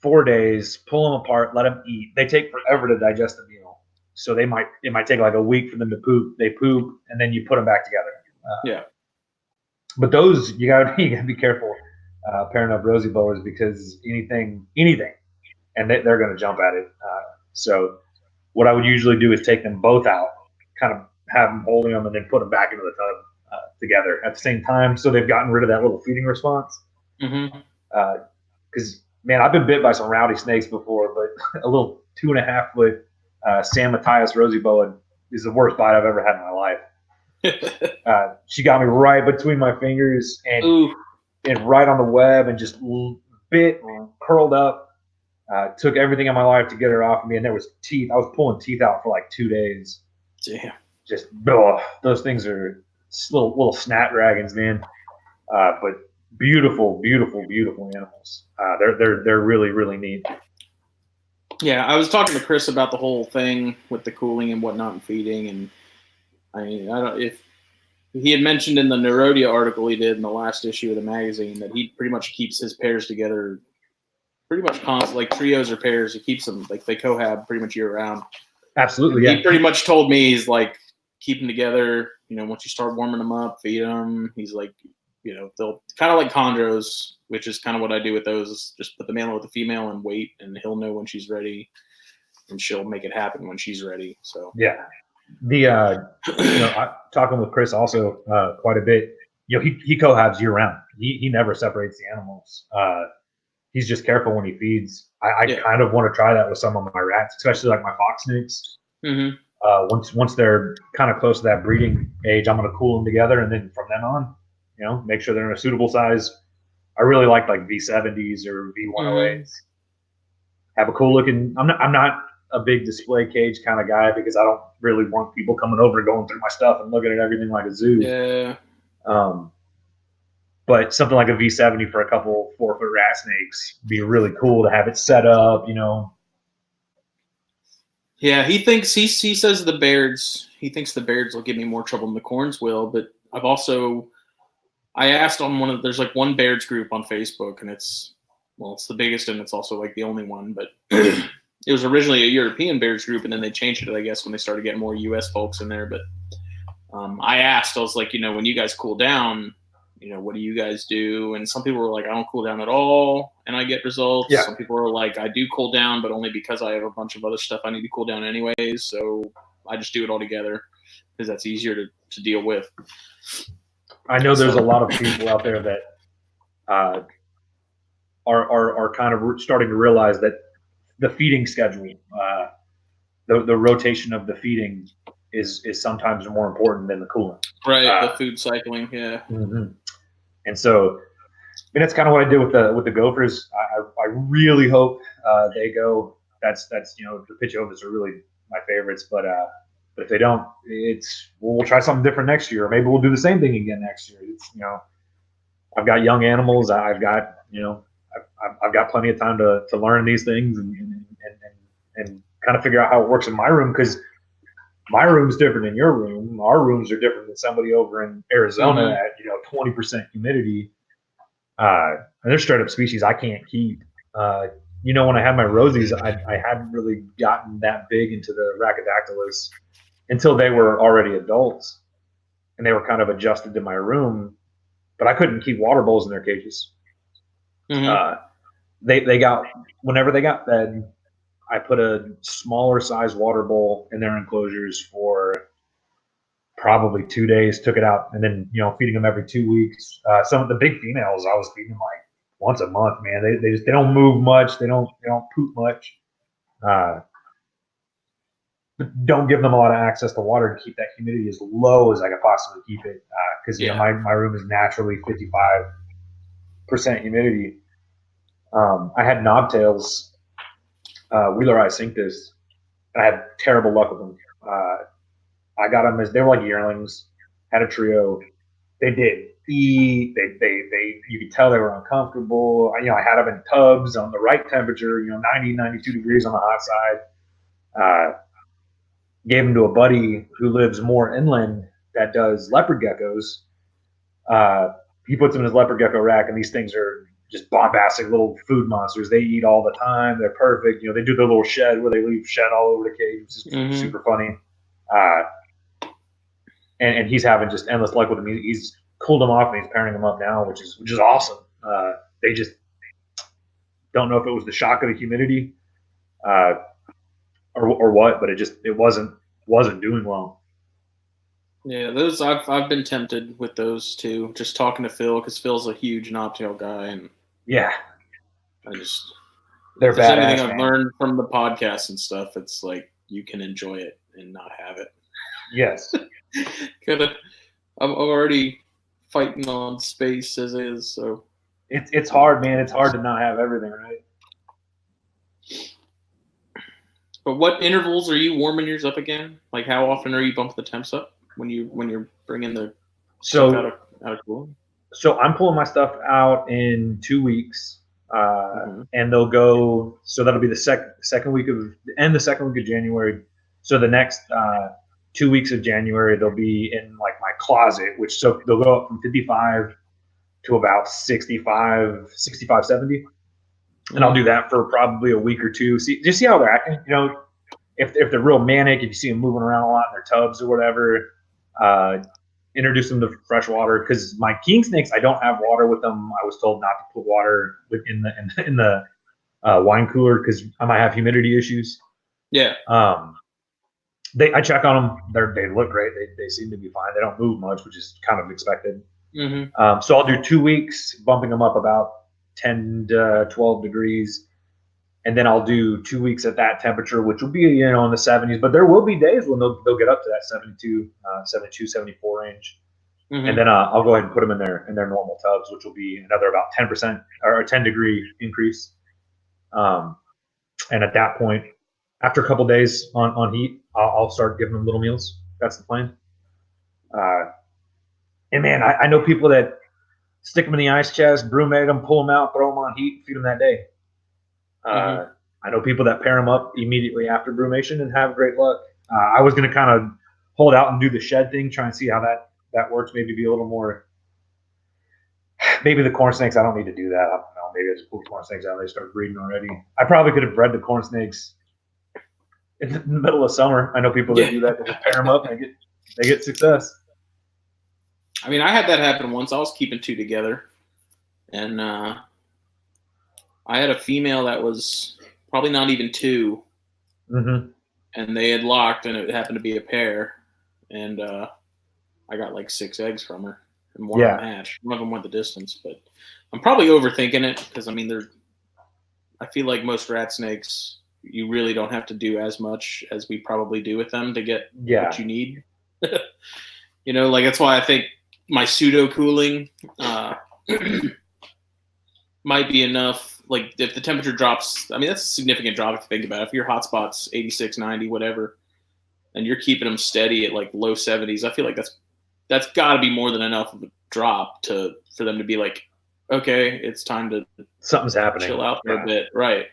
4 days, pull them apart, let them eat. They take forever to digest a meal, so it might take like a week for them to poop. They poop, and then you put them back together. Yeah. But those you gotta be careful pairing up Rosie boas because anything, and they're going to jump at it. So what I would usually do is take them both out, kind of have them holding them, and then put them back into the tub together at the same time. So they've gotten rid of that little feeding response. Because man, I've been bit by some rowdy snakes before, but a little 2.5 foot San Matthias Rosie boa is the worst bite I've ever had in my life. She got me right between my fingers and right on the web, and just bit, curled up. Took everything in my life to get her off of me, and there was teeth. I was pulling teeth out for like 2 days. Damn. Just those things are little snapdragons, man. But beautiful animals. They're really, really neat. Yeah, I was talking to Kris about the whole thing with the cooling and whatnot and feeding, and I don't if he had mentioned in the Neurodia article he did in the last issue of the magazine that he pretty much keeps his pairs together pretty much constant, like trios or pairs. He keeps them like they cohab pretty much year round. Absolutely, yeah. He pretty much told me he's like keep them together. Once you start warming them up, feed them. He's like, they'll kind of like chondros, which is kind of what I do with those. Is just put the male with the female and wait, and he'll know when she's ready, and she'll make it happen when she's ready. So yeah, talking with Kris also quite a bit. He cohabs year round. He never separates the animals. He's just careful when he feeds. I kind of want to try that with some of my rats, especially like my fox snakes. Once they're kind of close to that breeding age, I'm going to cool them together, and then from then on, make sure they're in a suitable size. I really like V70s or V108s. Have a cool looking. I'm not a big display cage kind of guy because I don't really want people coming over and going through my stuff and looking at everything like a zoo. Yeah. But something like a V70 for a couple 4-foot rat snakes would be really cool to have it set up, Yeah, he says the Bairds. He thinks the Bairds will give me more trouble than the Corns will. But I asked on there's like one Bairds group on Facebook, and it's the biggest and it's also like the only one. But it was originally a European Bairds group, and then they changed it, I guess, when they started getting more U.S. folks in there. But I asked, I was like, when you guys cool down, what do you guys do? And some people were like, I don't cool down at all, and I get results. Yeah. Some people are like, I do cool down, but only because I have a bunch of other stuff I need to cool down anyways. So I just do it all together because that's easier to deal with. I know there's a lot of people out there that are kind of starting to realize that the feeding schedule, the rotation of the feeding is sometimes more important than the cooling. Right, the food cycling, yeah. And so, that's kind of what I did with the Gophers. I really hope they go. That's the pitch overs are really my favorites. But if they don't, we'll try something different next year, or maybe we'll do the same thing again next year. I've got young animals. I've got plenty of time to learn these things and kind of figure out how it works in my room, because my room's different than your room. Our rooms are different than somebody over in Arizona at 20% humidity. And they're straight up species I can't keep. when I had my rosies, I hadn't really gotten that big into the Rhacodactylus until they were already adults, and they were kind of adjusted to my room. But I couldn't keep water bowls in their cages. Mm-hmm. They got, whenever they got fed, I put a smaller size water bowl in their enclosures for probably 2 days, took it out, and then feeding them every 2 weeks. Some of the big females I was feeding them like once a month. Man, they don't move much, they don't poop much. Don't give them a lot of access to water to keep that humidity as low as I could possibly keep it, because my room is naturally 55% humidity. I had knobtails, Wheeler Cinctus, and I had terrible luck with them. I got them as they were like yearlings. Had a trio. They did eat. They you could tell they were uncomfortable. I had them in tubs on the right temperature. 90, 92 degrees on the hot side. Gave them to a buddy who lives more inland that does leopard geckos. He puts them in his leopard gecko rack, and these things are just bombastic little food monsters. They eat all the time. They're perfect. They do their little shed where they leave shed all over the cage, which is super funny. And he's having just endless luck with them. He's cooled them off and he's pairing them up now, which is awesome. They just don't know if it was the shock of the humidity, or what, but it wasn't doing well. Yeah, those I've been tempted with those too. Just talking to Phil, because Phil's a huge knobtail guy, and yeah, they're badass. Anything I've learned from the podcast and stuff, it's like you can enjoy it and not have it. Yes. I'm already fighting on space as is, so it's hard, man. It's hard to not have everything, right? But what intervals are you warming yours up again? Like, how often are you bumping the temps up when you're bringing the stuff out of cooling? So I'm pulling my stuff out in 2 weeks, and they'll go. So that'll be the second week of January. So the next 2 weeks of January, they'll be in like my closet, so they'll go up from 55 to about 65, 70. And I'll do that for probably a week or two. Just see how they're acting. If they're real manic, if you see them moving around a lot in their tubs or whatever, introduce them to fresh water. Because my king snakes, I don't have water with them. I was told not to put water in the wine cooler because I might have humidity issues. Yeah. I check on them. They look great. They seem to be fine. They don't move much, which is kind of expected. Mm-hmm. So I'll do 2 weeks, bumping them up about 10 to 12 degrees. And then I'll do 2 weeks at that temperature, which will be, in the 70s. But there will be days when they'll get up to that 72, 74 range. Mm-hmm. And then I'll go ahead and put them in their normal tubs, which will be another about 10% or a 10 degree increase. And at that point, after a couple days on heat, I'll start giving them little meals. That's the plan. And man, I know people that stick them in the ice chest, brumate them, pull them out, throw them on heat, feed them that day. I know people that pair them up immediately after brumation and have great luck. I was going to kind of hold out and do the shed thing, try and see how that works. Maybe be a little more. Maybe the corn snakes, I don't need to do that. I don't know. Maybe I just pull the corn snakes out and they start breeding already. I probably could have bred the corn snakes in the middle of summer. I know people that do that. They just pair them up and they get success. I mean, I had that happen once. I was keeping two together, and I had a female that was probably not even two, and they had locked, and it happened to be a pair, and I got like 6 eggs from her, and one of them hatched. One of them went the distance, but I'm probably overthinking it because I mean, I feel like most rat snakes, you really don't have to do as much as we probably do with them to get what you need. Like that's why I think my pseudo cooling might be enough. Like if the temperature drops, I mean, that's a significant drop if you think about it. If your hotspot's 86, 90, whatever, and you're keeping them steady at like low 70s, I feel like that's got to be more than enough of a drop for them to be like, okay, it's time to something's happening. Chill out for a bit, right?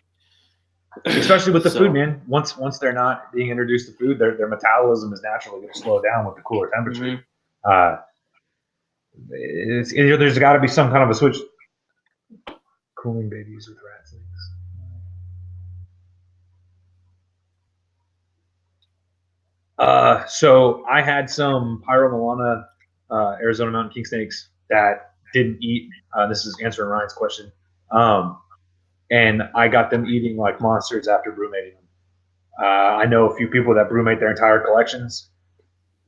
Especially with the food, man. Once they're not being introduced to food, their metabolism is naturally going to slow down with the cooler temperature. There's got to be some kind of a switch. Cooling babies with rat snakes. So I had some Pyromilana Arizona mountain king snakes that didn't eat. This is answering Ryan's question. And I got them eating like monsters after brumating them. I know a few people that brumate their entire collections.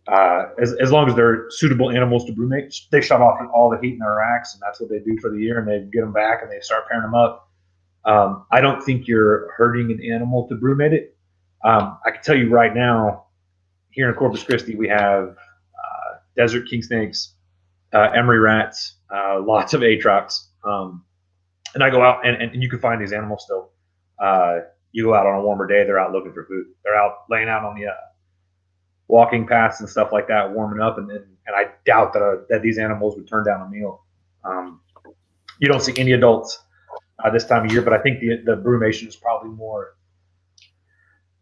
As long as they're suitable animals to brumate, they shut off all the heat in their racks, and that's what they do for the year. And they get them back, and they start pairing them up. I don't think you're hurting an animal to brumate it. I can tell you right now, here in Corpus Christi, we have desert king snakes, emery rats, lots of atrox. And I go out, and you can find these animals still. You go out on a warmer day, they're out looking for food. They're out laying out on the walking paths and stuff like that, warming up. And I doubt that these animals would turn down a meal. You don't see any adults this time of year, but I think the brumation is probably more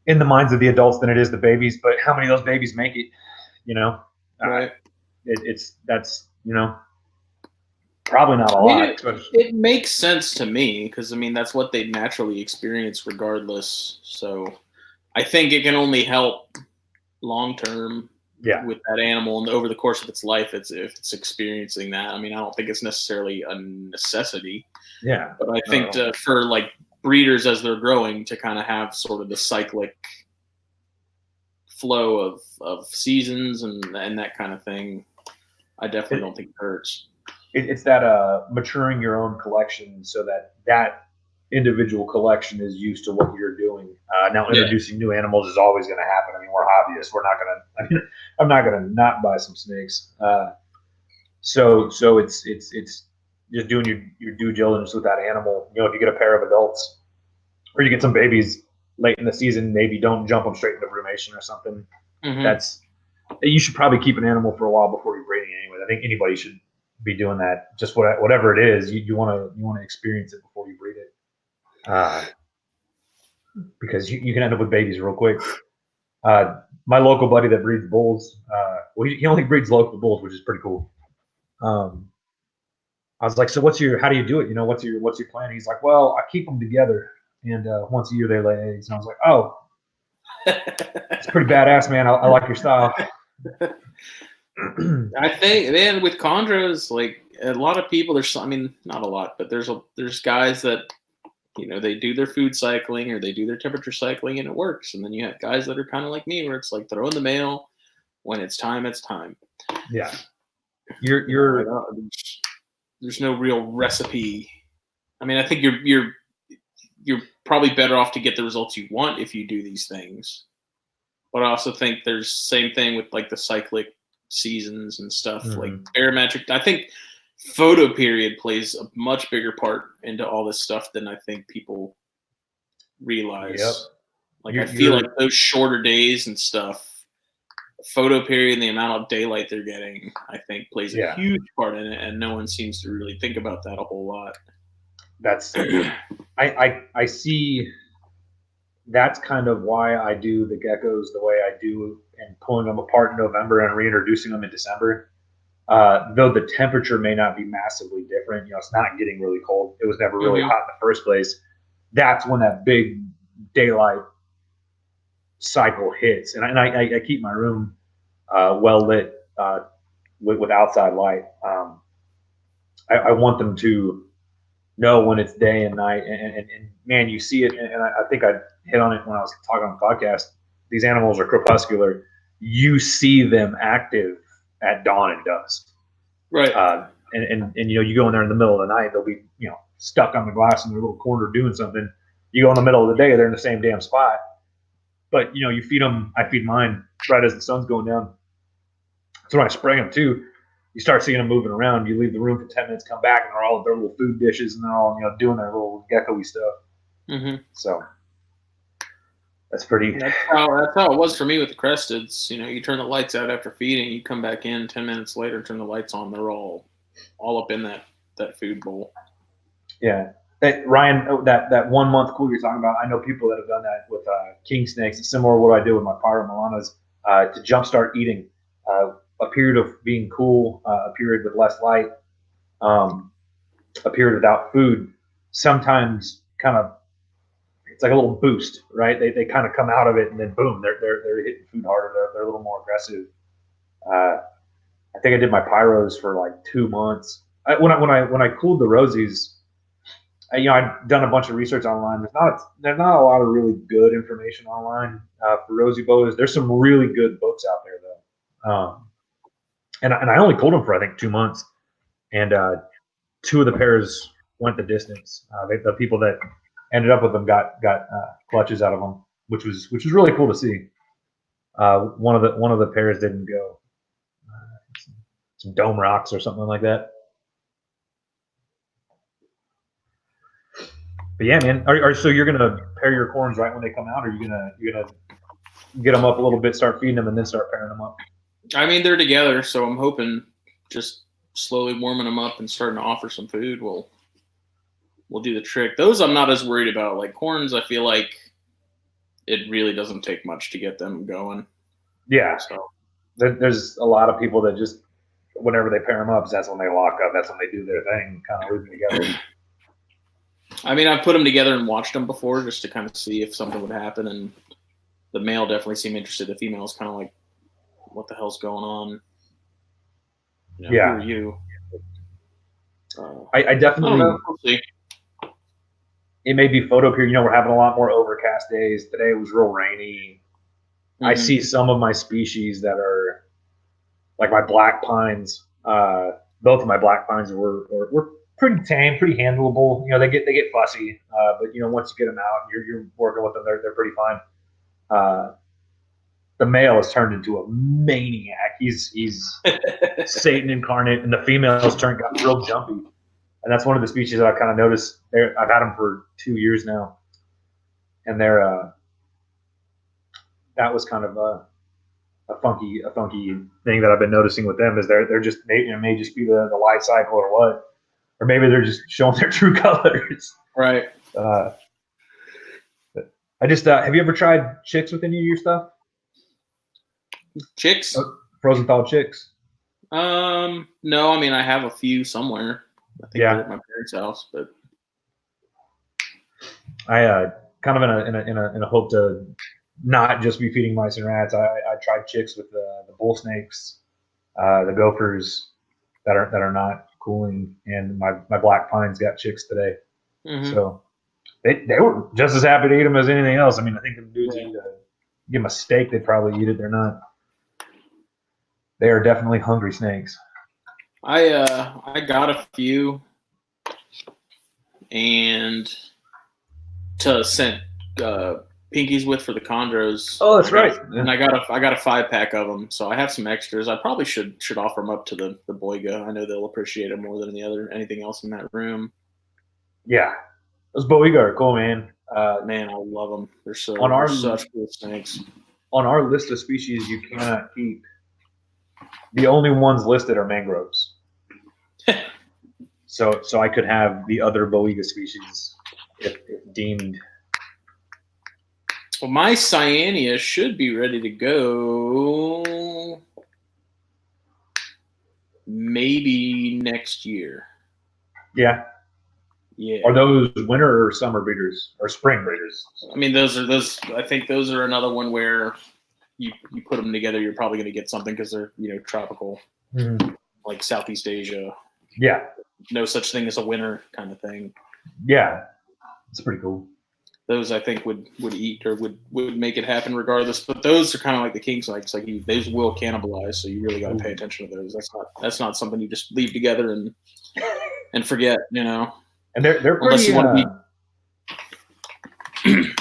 in the minds of the adults than it is the babies. But how many of those babies make it? Right. That's probably not a lot. It makes sense to me because that's what they naturally experience regardless. So I think it can only help long term with that animal and over the course of its life. If it's experiencing that. I don't think it's necessarily a necessity. Yeah. But I think for like breeders as they're growing to kind of have sort of the cyclic flow of seasons and that kind of thing, I definitely don't think it hurts. It's that maturing your own collection so that individual collection is used to what you're doing. Now, introducing new animals is always going to happen. We're hobbyists. We're not going to. I'm not going to not buy some snakes. So it's just doing your due diligence with that animal. If you get a pair of adults or you get some babies late in the season, maybe don't jump them straight into brumation or something. Mm-hmm. You should probably keep an animal for a while before you're breeding anyway. I think anybody should be doing that. Just whatever it is, you want to experience it before you breed it, because you can end up with babies real quick. My local buddy that breeds bulls, he only breeds local bulls, which is pretty cool. I was like, so how do you do it? What's your plan? He's like, well, I keep them together, and once a year they lay eggs. And I was like, oh, it's pretty badass, man. I like your style. I think then with chondros, like a lot of people, not a lot, but there's guys that they do their food cycling or they do their temperature cycling and it works. And then you have guys that are kind of like me where it's like throw in the mail when it's time. Yeah. There's no real recipe. I think you're probably better off to get the results you want if you do these things. But I also think there's same thing with like the cyclic seasons and stuff, like barometric. I think photo period plays a much bigger part into all this stuff than I think people realize. Yep. Like I feel like those shorter days and stuff, photo period and the amount of daylight they're getting, I think plays a huge part in it, and no one seems to really think about that a whole lot. That's I see. That's kind of why I do the geckos the way I do, and pulling them apart in November and reintroducing them in December. Though the temperature may not be massively different, it's not getting really cold. It was never really hot in the first place. That's when that big daylight cycle hits, and I keep my room well lit with outside light. I want them to know when it's day and night, and man, you see it, and I think I hit on it when I was talking on the podcast. These animals are crepuscular. You see them active at dawn and dusk, right? And you go in there in the middle of the night, they'll be stuck on the glass in their little corner doing something. You go in the middle of the day, they're in the same damn spot. But you feed them. I feed mine right as the sun's going down. So when I spray them too, you start seeing them moving around. You leave the room for 10 minutes, come back, and they're all their little food dishes, and they're all doing their little gecko-y stuff. So that's pretty. That's how it was for me with the cresteds. You turn the lights out after feeding, you come back in 10 minutes later, turn the lights on, they're all up in that food bowl. Yeah. Hey, Ryan, that 1 month cool you're talking about, I know people that have done that with king snakes. It's similar to what I do with my Pyromelanas to jumpstart eating. A period of being cool, a period with less light, a period without food, sometimes kind of it's like a little boost, right? They kind of come out of it and then boom, they're hitting food harder. They're a little more aggressive. I think I did my pyros for like 2 months. When I cooled the rosies, I'd done a bunch of research online. There's not a lot of really good information online for rosy boas. There's some really good books out there though. And I only cooled them for I think 2 months, and 2 of the pairs went the distance. The people that ended up with them got clutches out of them, which was really cool to see. One of the pairs didn't go. Some dome rocks or something like that. But yeah, man. So you're gonna pair your corns right when they come out, or you're gonna get them up a little bit, start feeding them, and then start pairing them up? I mean, they're together, so I'm hoping just slowly warming them up and starting to offer some food will do the trick. Those I'm not as worried about. Like corns, I feel like it really doesn't take much to get them going. Yeah. So there's a lot of people that just whenever they pair them up, that's when they lock up. That's when they do their thing, kind of leave them together. I mean, I've put them together and watched them before just to kind of see if something would happen, and the male definitely seemed interested. The female's kind of like, what the hell's going on? Yeah. Who are you? I definitely. I don't know. We'll see. It may be photo period. We're having a lot more overcast days. Today it was real rainy. Mm-hmm. I see some of my species that are like my black pines. Both of my black pines were pretty tame, pretty handleable. They get fussy, but once you get them out, you're working with them. They're pretty fine. The male has turned into a maniac. He's Satan incarnate, and the female has got real jumpy. And that's one of the species that I've kind of noticed. I've had them for 2 years now, and that was kind of a funky thing that I've been noticing with them. Is they're just it may just be the life cycle or what, or maybe they're just showing their true colors. Right. I just have you ever tried chicks with any of your stuff? Chicks? Frozen thawed chicks? No, I mean I have a few somewhere. I think they're at my parents' house, but I kind of in a hope to not just be feeding mice and rats. I tried chicks with the bull snakes, the gophers that are not cooling, and my black pines got chicks today. Mm-hmm. So they were just as happy to eat them as anything else. I mean, I think if dudes give them a steak, they'd probably eat it. They're not. They are definitely hungry snakes. I got a few, and to send pinkies with for the chondros. Oh, that's right. And I got a 5-pack of them, so I have some extras. I probably should offer them up to the boiga. I know they'll appreciate it more than anything else in that room. Yeah, those boiga are cool, man. Man, I love them. They're such cool snakes. On our list of species you cannot keep, the only ones listed are mangroves. So I could have the other boiga species if deemed. Well, my cyanea should be ready to go maybe next year. Yeah. Yeah. Are those winter or summer breeders or spring breeders? I mean, I think those are another one where you put them together, you're probably going to get something because they're tropical, like Southeast Asia. Yeah. No such thing as a winter kind of thing. Yeah, it's pretty cool. Those I think would eat or would make it happen regardless. But those are kind of like the king snakes. Like those will cannibalize, so you really got to pay attention to those. That's not something you just leave together and forget. And they're pretty. Unless you want to be.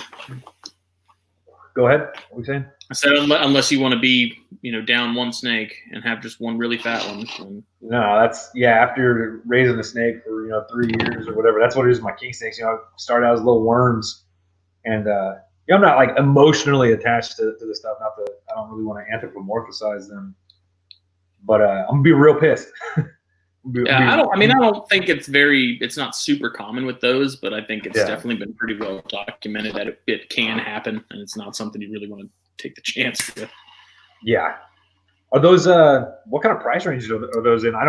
Go ahead. What are you saying? I said unless you want to be down one snake and have just one really fat one. No, that's after raising a snake for 3 years or whatever. That's what it is with my king snakes. I started out as little worms, and I'm not like emotionally attached to the stuff. Not that I don't really want to anthropomorphize them, but I'm gonna be real pissed. I don't think it's not super common with those, but I think it's definitely been pretty well documented that it can happen, and it's not something you really want to take the chance with. Yeah. Are those what kind of price ranges are those in? I've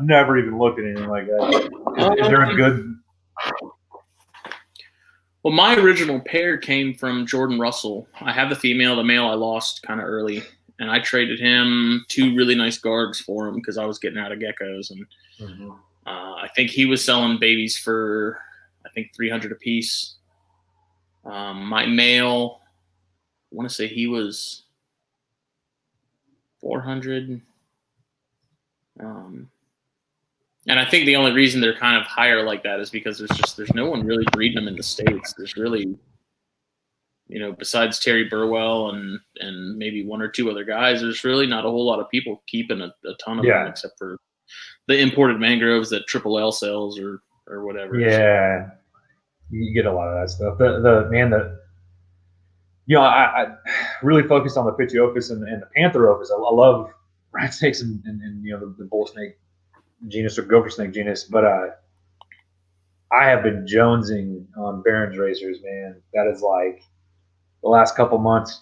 never even looked at anything like that. Is there a good? Well, my original pair came from Jordan Russell. I have the female. The male I lost kind of early, and I traded him 2 really nice guards for him because I was getting out of geckos, and I think he was selling babies for $300 a piece. My male, I want to say he was $400. And I think the only reason they're kind of higher like that is because there's no one really breeding them in the States. There's really, besides Terry Burwell and maybe 1 or 2 other guys, there's really not a whole lot of people keeping a ton of them except for the imported mangroves that Triple L sells or whatever. Yeah, you get a lot of that stuff. I really focused on the Pituophis and the Pantherophis. I love rat snakes and the bull snake genus or gopher snake genus, but I have been jonesing on Barron's racers, man. That is like the last couple months.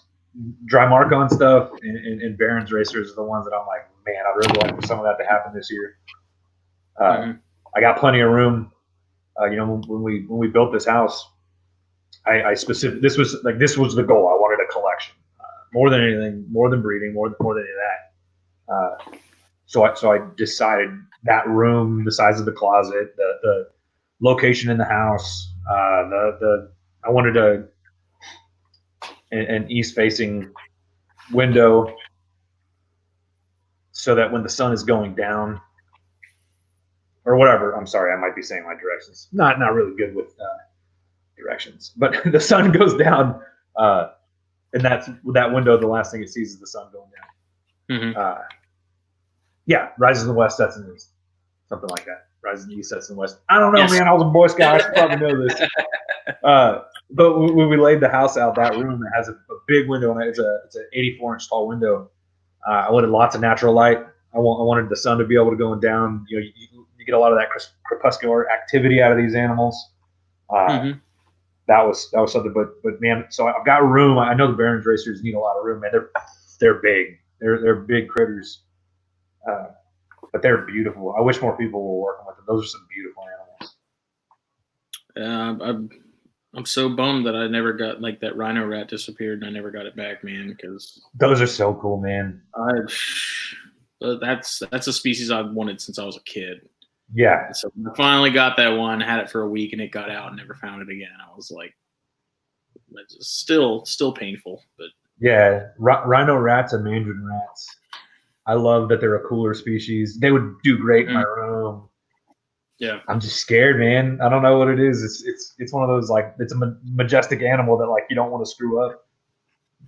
Dry mark on stuff and Barron's racers are the ones that I'm like, man, I'd really like for some of that to happen this year. I got plenty of room. When we built this house, I specific this was the goal. I wanted a collection, more than anything, more than breeding, more than any of that. So I decided that room, the size of the closet, the location in the house, I wanted an east-facing window so that when the sun is going down, or whatever, I'm sorry, I might be saying my directions. Not really good with directions, but the sun goes down, and that window. The last thing it sees is the sun going down. Yeah, rises in the west, sets in the east, something like that. Rises in the east, sets in the west. I don't know, man. I was a Boy Scout. I should probably know this. But when we laid the house out, that room that has a big window and it's an 84-inch tall window. I wanted lots of natural light. I wanted the sun to be able to go down. You get a lot of that crepuscular activity out of these animals. That was something. But man, so I've got room. I know the Barron's racers need a lot of room, man. They're big. They're big critters. But they're beautiful. I wish more people were working with them. Those are some beautiful animals. I'm so bummed that I never got that rhino rat disappeared and I never got it back, man. Because those are so cool, man. That's a species I've wanted since I was a kid. Yeah. So I finally got that one, had it for a week, and it got out and never found it again. I was like, it's still painful, but yeah, rhino rats and mandarin rats. I love that they're a cooler species. They would do great in my room. Yeah, I'm just scared, man. I don't know what it is. It's one of those it's a majestic animal that you don't want to screw up.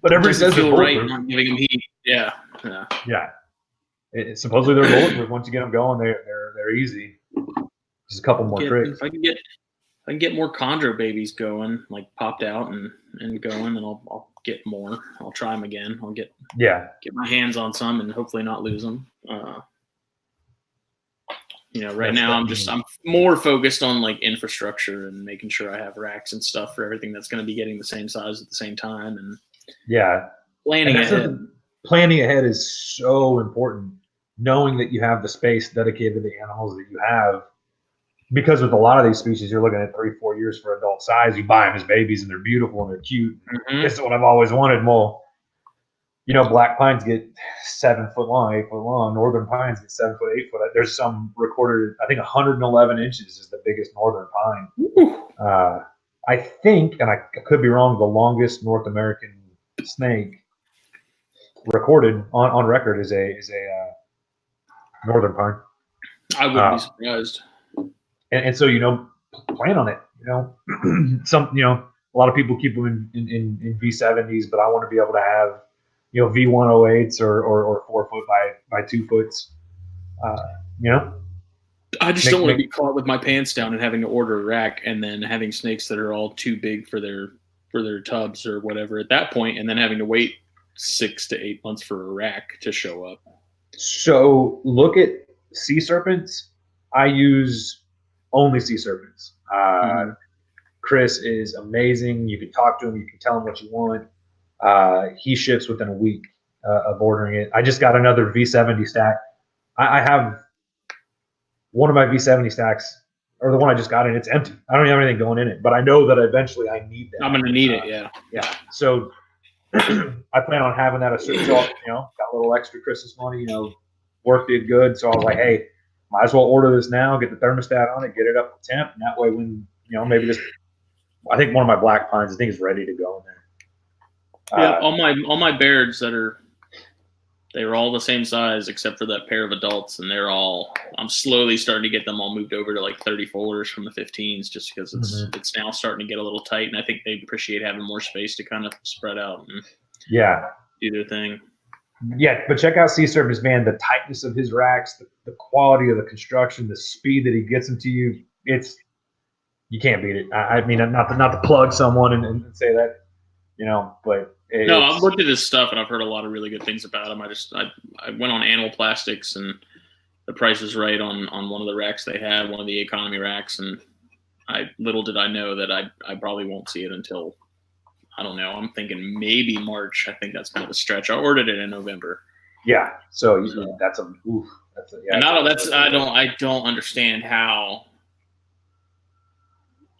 But everybody says they're bulletproof. Right, not giving them heat. Yeah. Supposedly they're bulletproof. Once you get them going, they're easy. Just a couple more tricks. If I can get more chondro babies going, popped out and going, and I'll get more. I'll try them again. I'll get my hands on some and hopefully not lose them. Right now I'm more focused on infrastructure and making sure I have racks and stuff for everything that's going to be getting the same size at the same time, and planning ahead. Planning ahead is so important. Knowing that you have the space dedicated to the animals that you have, because with a lot of these species, you're looking at 3-4 years for adult size. You buy them as babies and they're beautiful and they're cute. This is what I've always wanted. Well, black pines get 7 foot long, 8 foot long. Northern pines get 7 foot, 8 foot. There's some recorded, I think 111 inches is the biggest northern pine. I think, and I could be wrong, the longest North American snake recorded on record is a northern pine. I wouldn't be surprised. And so plan on it. A lot of people keep them in V70s, but I want to be able to have V108s or 4 foot by 2 foot. I just don't want to be caught with my pants down and having to order a rack and then having snakes that are all too big for their tubs or whatever at that point, and then having to wait 6 to 8 months for a rack to show up. So look at sea serpents. I use only sea serpents. Kris is amazing. You can talk to him. You can tell him what you want. He ships within a week of ordering it. I just got another V70 stack. I have one of my V70 stacks or the one I just got in, it's empty. I don't even have anything going in it, but I know that eventually I need that. I'm gonna need it. Yeah. Yeah. So I plan on having that. So, got a little extra Christmas money. Work did good, so I was like, hey, might as well order this now. Get the thermostat on it, get it up to temp, and that way, when maybe this. I think one of my black pines, I think, is ready to go in there. Yeah, all my Bairds they were all the same size except for that pair of adults, and I'm slowly starting to get them all moved over to like 34s from the 15s, just because it's now starting to get a little tight, and I think they appreciate having more space to kind of spread out and do their thing. Yeah, but check out Sea Serpents, man. The tightness of his racks, the quality of the construction, the speed that he gets them to you, you can't beat it. I mean, not to plug someone and say that, but no, I've looked at his stuff and I've heard a lot of really good things about him. I went on Animal Plastics and the price is right on one of the racks they had, one of the economy racks, and little did I know that I probably won't see it until, I don't know. I'm thinking maybe March. I think that's kind of a stretch. I ordered it in November. Yeah, so that's I don't understand how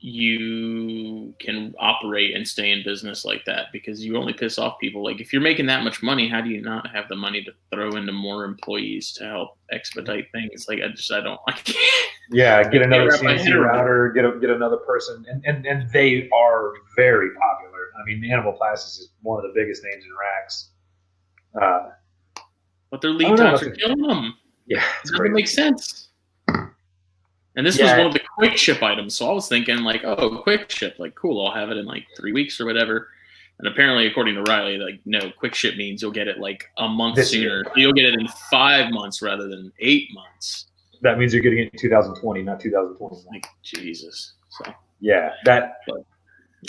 you can operate and stay in business like that, because you only piss off people. Like, if you're making that much money, how do you not have the money to throw into more employees to help expedite things? Like, I can't. Yeah, get another CNC router, get another person, and they are very popular. I mean, Animal Plastics is one of the biggest names in racks. But their lead times are killing them. Yeah, it doesn't make sense. And this was one of the quick ship items, so I was thinking like, oh, quick ship, like cool, I'll have it in like 3 weeks or whatever. And apparently, according to Riley, like, no, quick ship means you'll get it like a month sooner. You'll get it in 5 months rather than 8 months. That means you're getting it in 2020, not 2021. Like, Jesus. So yeah, but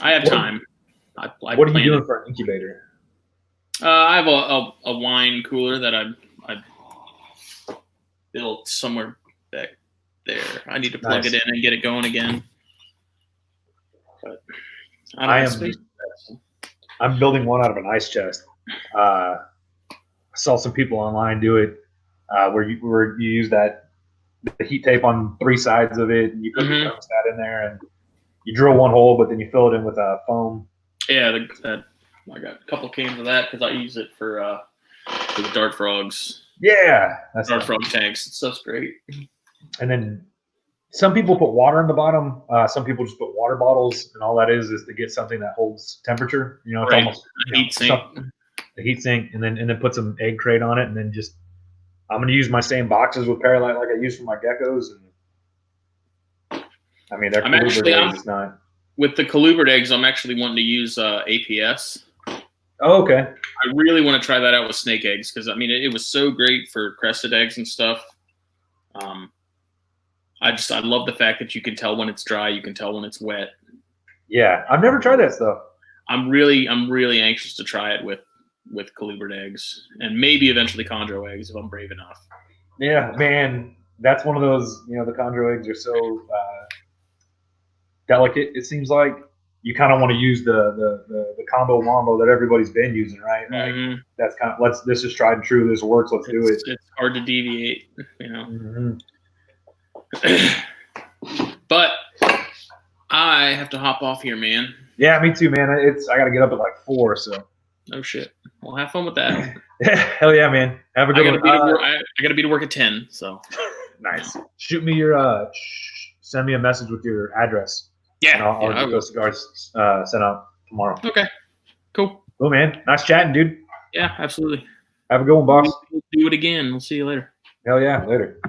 I have time. What are you doing for an incubator? I have a wine cooler that I built somewhere back there. I need to plug it in and get it going again. But I'm building one out of an ice chest. I saw some people online do it where you use the heat tape on 3 sides of it, and you put the thermostat in there, and you drill one hole, but then you fill it in with foam. Yeah, I got a couple cans of that because I use it for the dart frogs. Yeah, that's dart frog tanks. It's so great. And then some people put water in the bottom. Some people just put water bottles, and all that is to get something that holds temperature. It's almost a heat sink. A heat sink, and then put some egg crate on it, and then just I'm going to use my same boxes with Paralite like I use for my geckos. And I mean, they're eggs. Not with the colubrid eggs. I'm actually wanting to use APS. Oh, okay. I really want to try that out with snake eggs because I mean it was so great for crested eggs and stuff. I love the fact that you can tell when it's dry, you can tell when it's wet. Yeah, I've never tried that stuff. I'm really anxious to try it with colubrid eggs and maybe eventually chondro eggs if I'm brave enough. Yeah, man, that's one of those. The chondro eggs are so delicate. It seems like you kind of want to use the combo wombo that everybody's been using, right? Like that's kind of this is tried and true. This works. Let's do it. It's hard to deviate, But I have to hop off here, man. Yeah, me too, man. I got to get up at like 4, so. No shit. Well, have fun with that. Hell yeah, man. Have a good one. I got to be to work at 10, so. Nice. Shoot me your send me a message with your address. Yeah. And I'll get those cigars sent out tomorrow. Okay. Cool. Cool, man. Nice chatting, dude. Yeah, absolutely. Have a good one, boss. We'll do it again. We'll see you later. Hell yeah, later.